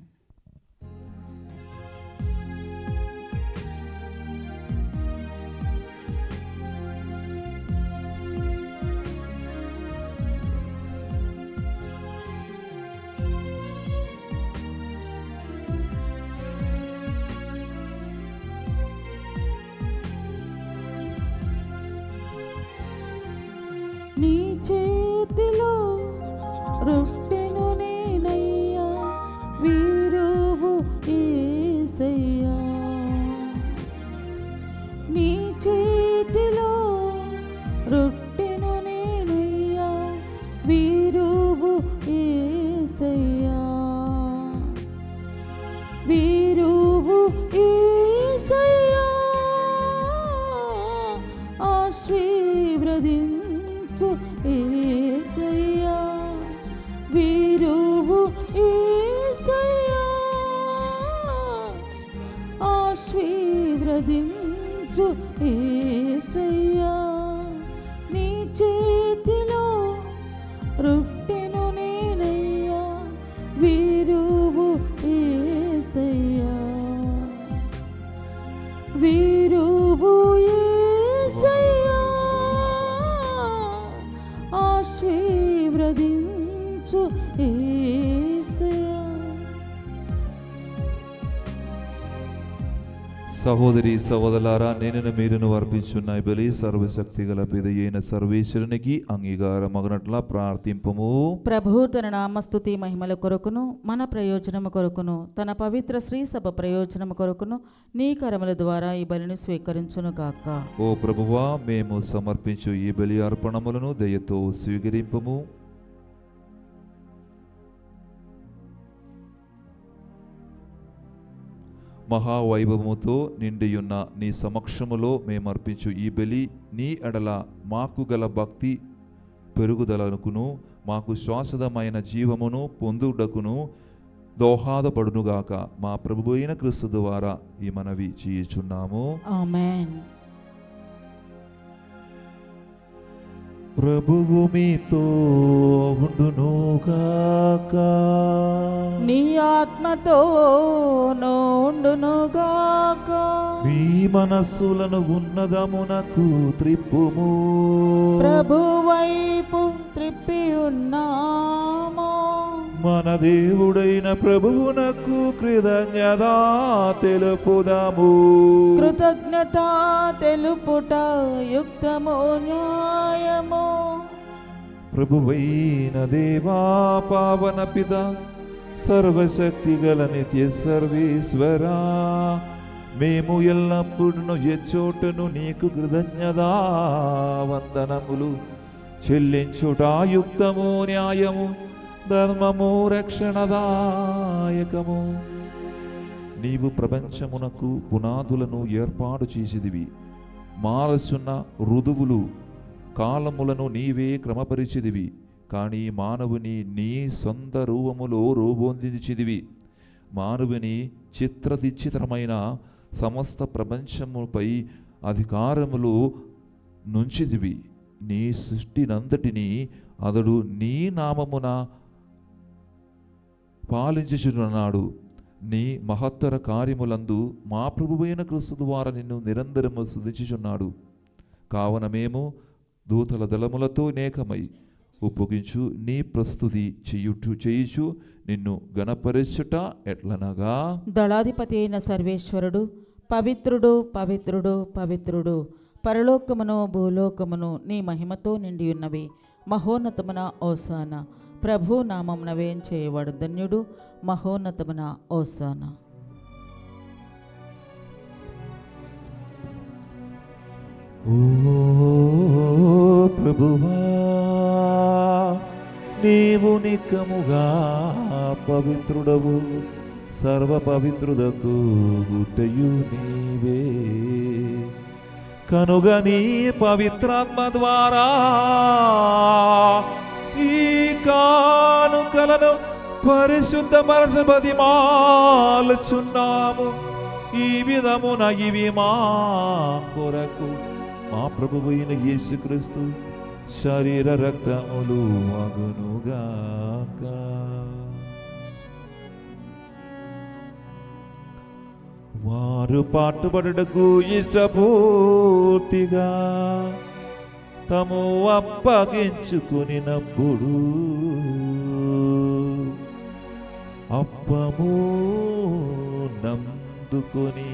నీ చేతిలో రొట్టెను నేనయ్యా, వీరువు యేసయ్యా. నీ చేతిలో రొట్టెను నేనయ్యా, వీరువు యేసయ్యా. వీరువు యేసయ్యా, ఆశీర్వదించు యేసయ్యా. వీరువు యేసయ్యా, ఆశీర్వదించు యేసయ్యా. నీ చేతిలో రొట్టెను నేనయ్యా, వీరువు యేసయ్యా. వీరువు యేసయ్యా, ఆశీర్వదించు యేసయ్యా. సహోదరి సహోదరులారా, నేను మీరును అర్పించున్న ఈ బలి సర్వశక్తి గల పిదయైన సర్వేశ్వరునికి అంగీకారమగునట్లా ప్రార్థింపము. ప్రభు తన నామస్తుతి మహిమల కొరకును, మన ప్రయోజనము కొరకును, తన పవిత్ర శ్రీ సభ ప్రయోజనము కొరకును నీ కరముల ద్వారా ఈ బలిని స్వీకరించును గాక. ఓ ప్రభువా, మేము సమర్పించు ఈ బలి అర్పణములను దయతో స్వీకరింపము. మహావైభవముతో నిండియున్న నీ సమక్షములో మేము అర్పించు ఈ బలి నీ ఎడల మాకు గల భక్తి పెరుగుదలకును, మాకు శాశ్వతమైన జీవమును పొందుటకును దోహదపడునుగాక. మా ప్రభువు అయిన క్రీస్తు ద్వారా ఈ మనవి చేయుచున్నాము. ఆమేన్. ప్రభువు మీతో ఉండునుగాక. నీ ఆత్మతో ఉండునుగాక. మీ మనస్సులను ఉన్నదమునకు త్రిప్పుము. ప్రభు వైపు త్రిప్పి ఉన్నాము. మన దేవుడైన ప్రభువునకు కృతజ్ఞత తెలుపుదాము. కృతజ్ఞత తెలుపుట యుక్తము, న్యాయము. ప్రభువైన దేవా, పావన పిత, సర్వశక్తి గల నిత్య సర్వేశ్వరా, మేము ఎల్లప్పుడూ ఎచ్చోటను నీకు కృతజ్ఞతా వందనములు చెల్లించుట యుక్తము, న్యాయము, ధర్మము, రక్షణదాయకము. నీవు ప్రపంచమునకు పునాదులను ఏర్పాటు చేసిదివి. మారచున్న ఋతువులు కాలములను నీవే క్రమపరిచిదివి. కానీ మానవుని నీ సొంత రూపములో రూపొందించిదివి. మానవుని చిత్రదిచ్చితమైన సమస్త ప్రపంచముపై అధికారములు నుంచిదివి. నీ సృష్టినంతటినీ అతడు నీ నామమున పాలించుచున్నాడు. నీ మహత్తర కార్యములందు మా ప్రభువైన క్రీస్తు ద్వారా నిన్ను నిరంతరము స్తుతించుచున్నాడు. కావున మేము దూతల దళములతో నేకమై ఉప్పొగించు నీ ప్రస్తుతి చేయుచు నిన్ను గణపరచుట ఎట్లనగా, దళాధిపతి అయిన సర్వేశ్వరుడు పవిత్రుడు పవిత్రుడు పవిత్రుడు, పరలోకమును భూలోకమును నీ మహిమతో నిండి ఉన్నవి. మహోన్నతమున ఓసాన, ప్రభు నామమున వేంచేయవాడు ధన్యుడు. మహోన్నతమున ఓసాన. ఓ ప్రభువా, నీవు నిక్కముగా పవిత్రుడవు, సర్వ పవిత్రుదకు గుట్టయు నీవే. కనుగ నీ పవిత్రాత్మ ద్వారా ఈ కానుకలను పరిశుద్ధపరచబదిమాలుచున్నాము. ఈ విధమున ఇవి మా కొరకు మా ప్రభువైన యేసుక్రీస్తు శరీర రక్తములు అగునుగాక. వారు పాటుపడుటకు ఇష్టపూర్తిగా తము అప్పగించుకునినప్పుడు అప్పము నందుకొని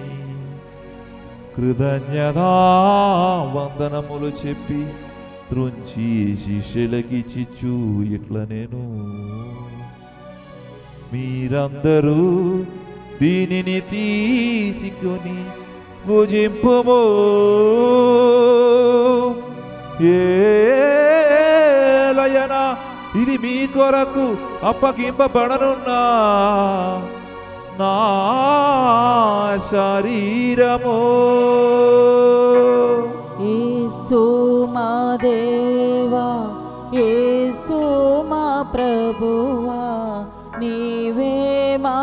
కృతజ్ఞతా వందనములు చెప్పి త్రుంచి శిష్యులకిచ్చిచ్చు ఇట్ల నేను, మీరందరూ దీనిని తీసుకొని భుజింపుము. ఏలయనా ఇది మీ కొరకు అప్పగింపబడనున్నా నా శరీరము. యేసు మా దేవా, యేసు మా ప్రభువా, నీవే మా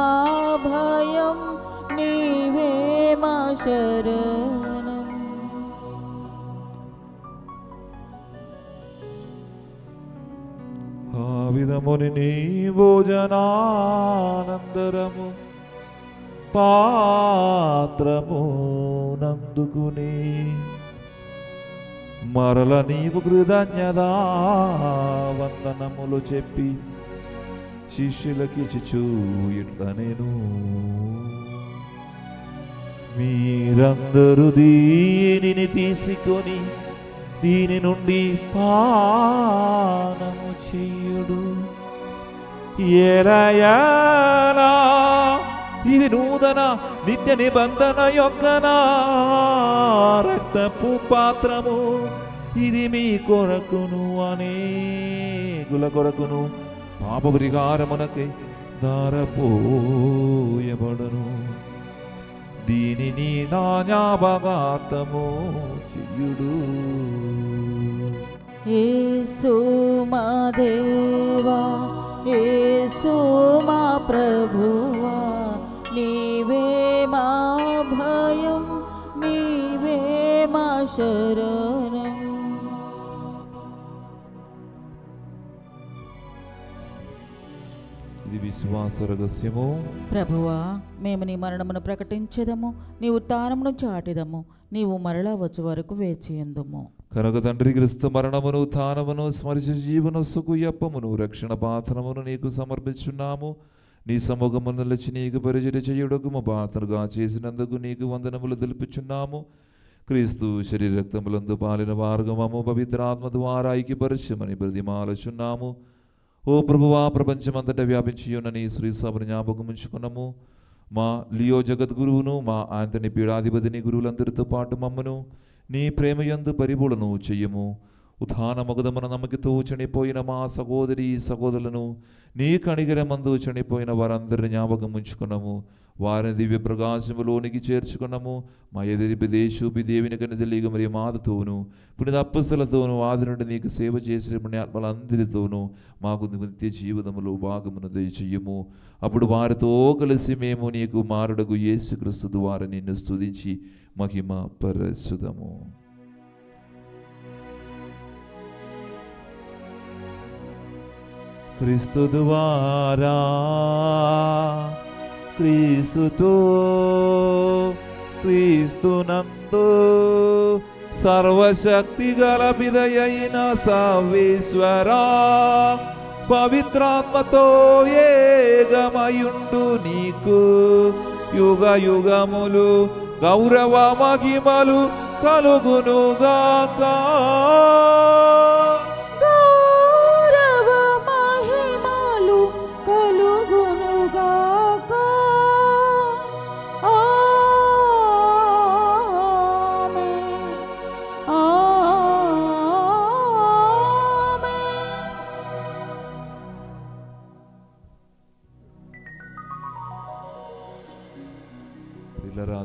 భయం, నీవే మా శరణం. ఆ విధముని నీ భోజనానందరము పాత్రము నందుకుని మరల నీవు కృతజ్ఞతా వందనములు చెప్పి శిష్యులకిచ్చుచు ఇట్ల నేను, మీరందరూ దీనిని తీసుకొని దీని నుండి పానము చేయుడు. ఎలయనా ఇది నూతన నిత్య నిబంధన యొక్క నా రక్తపు పాత్రము, ఇది మీ కొరకును అనేకుల కొరకును పాప పరిహారమునకై ధారపోయబడును. దీనిని నా జ్ఞాపకార్థము చేయుడు. యేసు మా దేవా, యేసు మా ప్రభువా, నీవే మా భయం, నీవే మా శరణం. ఇది విశ్వాస రహస్యము. ప్రభువా, మేము నీ మరణమును ప్రకటించెదము, నీ ఉత్థానమును చాటెదము, నీవు మరలా వచ్చే వరకు వేచియుందుము. కనుక తండ్రి క్రీస్తు మరణమును ఉత్థానమును స్మరించి జీవన సుఖయప్పమును రక్షణ పాత్రమును నీకు సమర్పించున్నాము. నీ సముఖమును నిలిచి నీకు పరిచర్య చేయుటకు మా పాత్రగా చేసినందుకు నీకు వందనములు తెలుపుచున్నాము. క్రీస్తు శరీర రక్తములందు పాలిన మార్గమము పవిత్రాత్మ ద్వారా ఐక్యపరచమని బ్రతిమాలుచున్నాము. ఓ ప్రభువా, ప్రపంచమంతటా వ్యాపించి ఉన్న నీ శ్రీ సభను జ్ఞాపకం ఉంచుకున్నాము. మా లియో జగద్గురువును, మా ఆంతని పీడాధిపతిని, గురువులందరితో పాటు మమ్మను నీ ప్రేమయందు పరిపూర్ణను చెయ్యము. ఉత్థాన మగుదమున నమ్మకతో చనిపోయిన మా సహోదరి సహోదరులను, నీ కణిగరమందు చనిపోయిన వారందరిని జ్ఞాపకం ఉంచుకున్నాము. వారిని దివ్య ప్రకాశములోనికి చేర్చుకున్నాము. మా ఎదిరిపదేశూపి దేవుని కనిదలిగ మరి మాతతోను పుణిత అప్పస్తులతోనూ ఆది నుండి నీకు సేవ చేసిన పుణ్యాత్మలందరితోనూ మాకు నిత్య జీవితములో భాగమును దయచేయము. అప్పుడు వారితో కలిసి మేము నీకు మారుడగు యేసుక్రీస్తు ద్వారా నిన్ను స్తుతించి మహిమ పరచుదము. క్రీస్తు ద్వారా క్రీస్తుతో క్రీస్తునందు సర్వశక్తి గల పిదయైన సర్వేశ్వరా పవిత్రాత్మతో ఏకమయుండు నీకు యుగ యుగములు గౌరవ మహిమలు కలుగునుగాక.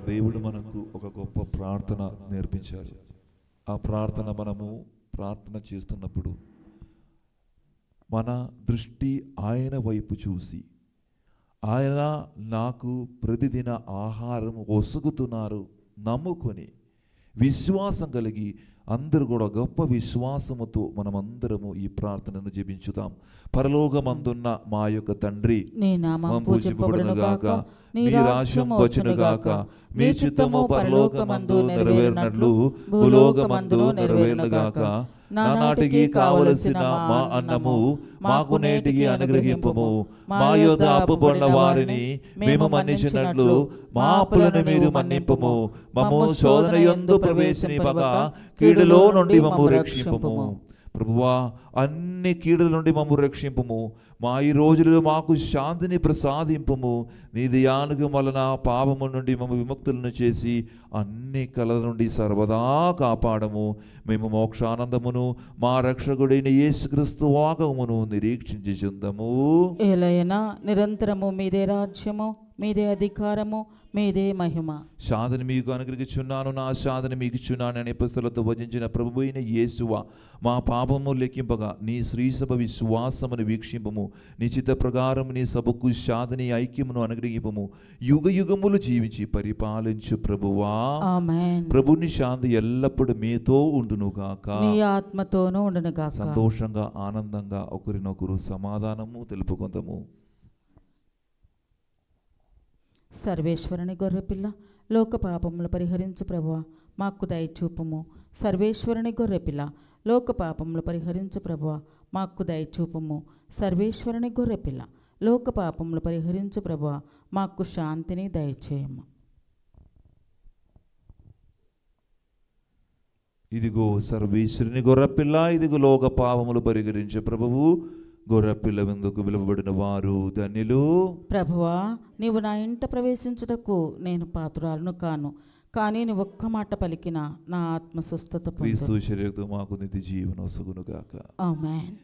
దేవుడు మనకు ఒక గొప్ప ప్రార్థన నేర్పించారు. ఆ ప్రార్థన మనము ప్రార్థన చేస్తున్నప్పుడు మన దృష్టి ఆయన వైపు చూసి, ఆయన నాకు ప్రతిదిన ఆహారం ఒసుగుతున్నారు నమ్ముకొని విశ్వాసం కలిగి అందరూ కూడా గొప్ప విశ్వాసముతో మనమందరము ఈ ప్రార్థనను జపించుదాం. పరలోకమందున్న మా యొక్క తండ్రి, నీ నామము పూజింపబడునుగాక, నీ రాజ్యం వచ్చునుగాక, మీ చిత్తము పరలోకమందు నెరవేరినట్లు భూలోకమందు నెరవేరునుగాక. నానాటికి కావలసిన మా అన్నము మాకు నేటికి అనుగ్రహింపము. మా యొద్ద అప్పుపడిన వారిని మేము మన్నించినట్లు మా అప్పులను మీరు మన్నింపము. మమ్ము శోధన యందు ప్రవేశింపక కీడులో నుండి మమ్ము రక్షింపము. ప్రభువా, అన్ని కీడుల నుండి మమ్ము రక్షింపము. మా ఈ రోజులలో మాకు శాంతిని ప్రసాదింపము. నీ దయానుగ్రహం వలన పాపము నుండి మమ్ము విముక్తులను చేసి అన్ని కలల నుండి సర్వదా కాపాడము. మేము మోక్షానందమును మా రక్షకుడైన యేసుక్రీస్తు వాగమును నిరీక్షించుచుందము. ఏలైనా నిరంతరము మీదే రాజ్యము, మీదే అధికారము, మీదే మహిమ. శాంతిని మీకు అనుగ్రహించున్నాను, నా శాంతిని మీకు ఇచ్చున్నాను అని పుస్తలతో వచించిన ప్రభువైన యేసువా, మా పాపము లెక్కింపగా నీ శ్రీసభ విశ్వాసమును వీక్షింపము. నీ చిత్త ప్రకారం నీ సభకు శాంతిని ఐక్యమును అనుగ్రహింపము. యుగ యుగములు జీవించి పరిపాలించు ప్రభువా. ఆమేన్. ప్రభుని శాంతి ఎల్లప్పుడూ మీతో ఉండునుగాక, నీ ఆత్మతోనూ ఉండునుగాక. సంతోషంగా ఆనందంగా ఒకరినొకరు సమాధానము తెలుపుకొందము. సర్వేశ్వరుని గొర్రెపిల్ల, లోక పాపములు పరిహరించు ప్రభువా, మాకు దయచూపుము. సర్వేశ్వరుని గొర్రెపిల్ల, లోక పాపములు పరిహరించు ప్రభువా, మాకు దయచూపుము. సర్వేశ్వరుని గొర్రెపిల్ల, లోక పాపములు పరిహరించు ప్రభువా, మాకు శాంతిని దయచేయము. ఇదిగో సర్వేశ్వరుని గొర్రెపిల్ల, ఇదిగో లోక పాపములు పరిహరించే ప్రభువు. గొర్రెపిల్ల విందుకు పిలువబడిన వారు ధన్యులు. ప్రభువా, నీవు నా ఇంట ప్రవేశించుటకు నేను పాత్రురాలను కాను, కానీ నీ ఒక్క మాట పలికిన నా ఆత్మ స్వస్థత పొందును. క్రీస్తు శరీరతో మాకు నిత్య జీవన వసగునుగాక. ఆమేన్.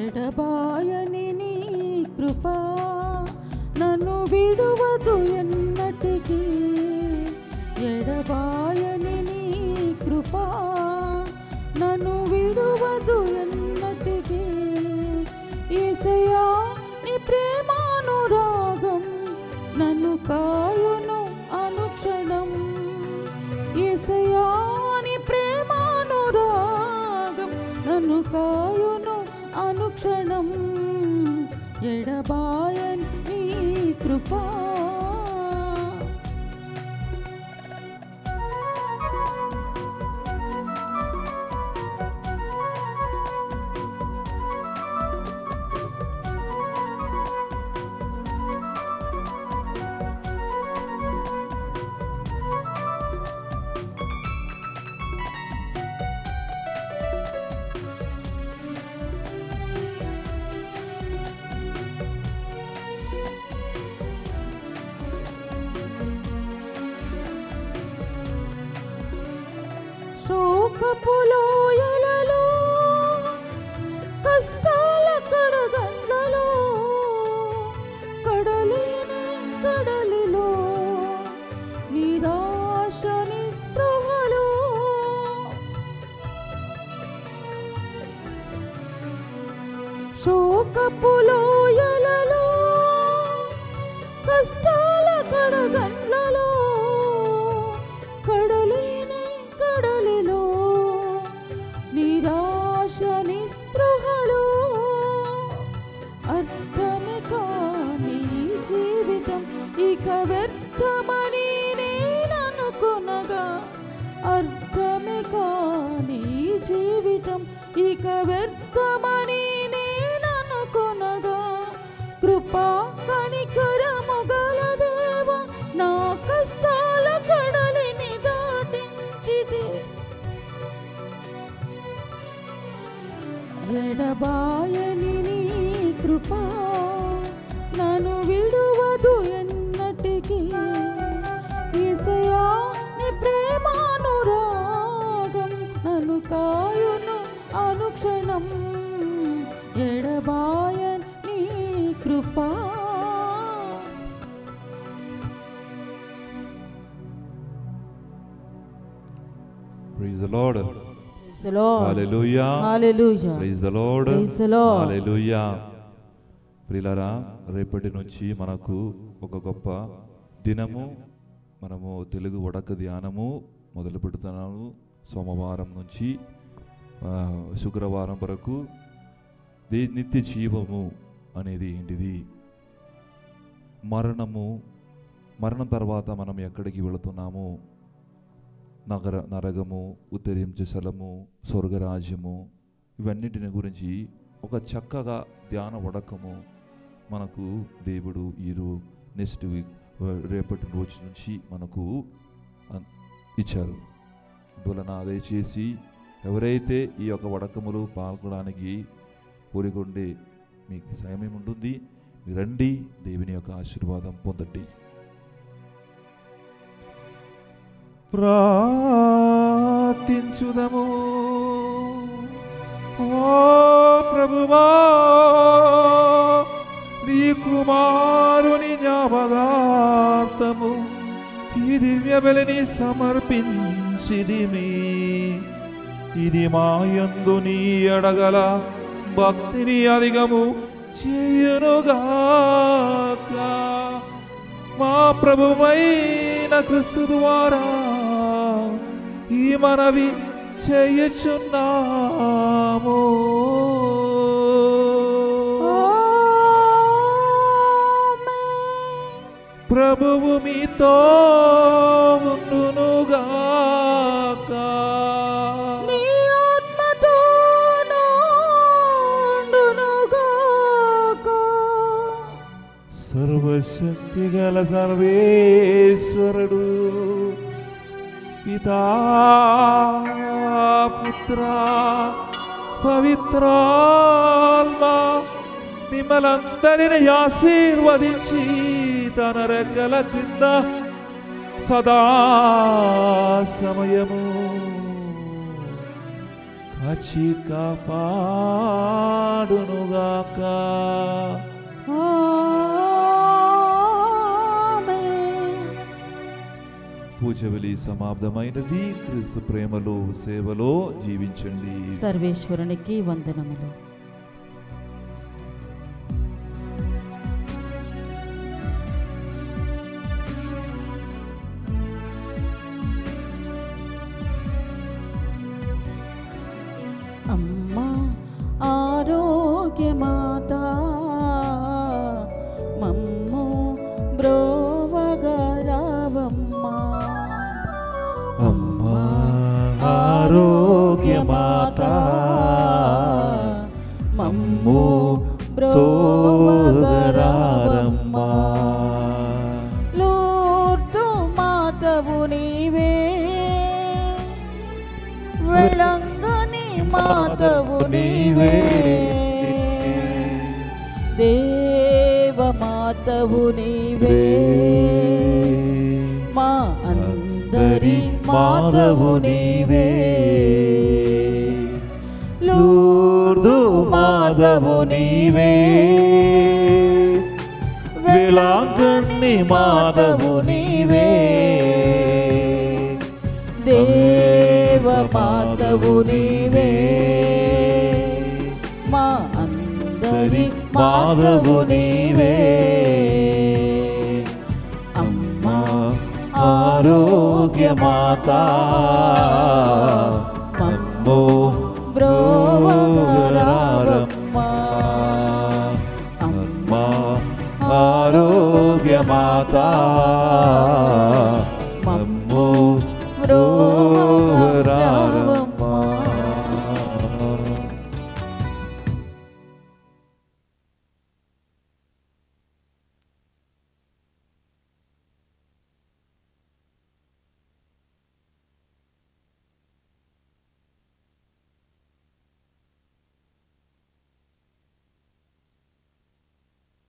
ఎడబాయని నీ కృప నన్ను విడువదు ఎన్నటికీ. ఎడబాయని నీ కృప నన్ను విడువదు ఎన్నటికీ. యేసయ్యా నీ ప్రేమానురాగం నన్ను కాయును అనుక్షణం. యేసయ్యా నీ ప్రేమానురాగం నన్ను కాయును అనుక్షణం. ఎడబాయని నీ కృపా శోకపులోయలలో కష్టాల కడగండ్లలో కడలిని కడలిలో నిరాశ నిస్పృహలో శోకపులోయలలో కష్టాల కడగండ్లలో కడలిని కడలిలో నిరాశ నిస్పృహలో అర్థమే కాని జీవితం ఇక వ్యర్థమని నేననుకొనగా. అర్థమే కాని జీవితం ఇక వ్యర్థమని నేననుకొనగా. కృపా కనికరము గల దేవా నా కష్టాల కడలిని దాటించితే. ఎడబాయని నీ కృపా నన్ను విడువదు ఎన్నటికీ. యేసయ్యా నీ ప్రేమానురాగం నన్ను కాయును అనుక్షణం. ఎడబాయని నీ కృపా Praise the Lord. Praise the Lord. Hallelujah. Hallelujah. Praise the Lord. Praise the Lord. Hallelujah. ప్రియులారా, రేపటి నుంచి మనకు ఒక గొప్ప దినము. మనము తెలుగు వడక ధ్యానము మొదలు పెడుతున్నాము. సోమవారం నుంచి శుక్రవారం వరకు నిత్య జీవము అనేది ఏంటిది, మరణం తర్వాత మనం ఎక్కడికి వెళుతున్నాము, నరకము, ఉత్తరించే స్థలము, స్వర్గరాజ్యము, ఇవన్నిటిని గురించి ఒక చక్కగా ధ్యాన వడకము మనకు దేవుడు నెక్స్ట్ వీక్ రేపటి రోజు నుంచి మనకు ఇచ్చారు. అందువలన దయచేసి ఎవరైతే ఈ యొక్క వడకములు పాల్గొనడానికి కోరికొండే మీకు సమయం ఉంటుంది, మీరు రండి, దేవుని యొక్క ఆశీర్వాదం పొందండి. ప్రార్థించుదము. ఓ ప్రభువా, నీ కుమారుని జ్ఞాపకార్థము ఈ దివ్య బలిని సమర్పించిదిమి. ఇది మా యందు నీ ఎడగల భక్తిని అధికము చేయునుగాక. మా ప్రభువైన క్రీస్తు ద్వారా ఈ మనవి చేయుచున్నాము. ప్రభువు మీతో ఉండునుగాక. నీ ఆత్మతోను ఉండునుగాక. సర్వశక్తి గల సర్వేశ్వరుడు పితా పుత్ర పవిత్రాత్మ మిమ్మలందరిని ఆశీర్వదించి తన రెక్కల క్రింద సదా సమయము కాచి కాపాడునుగాక. పూజవలి సమాప్తమైనది. క్రీస్తు ప్రేమలో సేవలో జీవించండి. సర్వేశ్వరునికి వందనములు. అమ్మా ఆరోగ్యమాత మమ్ము బ్రోవగరావమ్మా. అమ్మా ఆరోగ్యమాత మమ్ము బ్రోవగరావమ్మా. లూర్దు మాతవు నీవే, వెళంగని మాతవు నీవే, దేవ మాతవు నీవే, మా అందరి మాతవు నీవే. లూర్దు మాధవు నీవే, వేళాంగణి మాధవు నీవే, దేవ మాతవు నీవే, మా అందరి మాతవు నీవే. అమ్మా ఆరోగ్యమాత మమ్ము బ్రోవగరావమ్మా. అమ్మా ఆరోగ్యమాత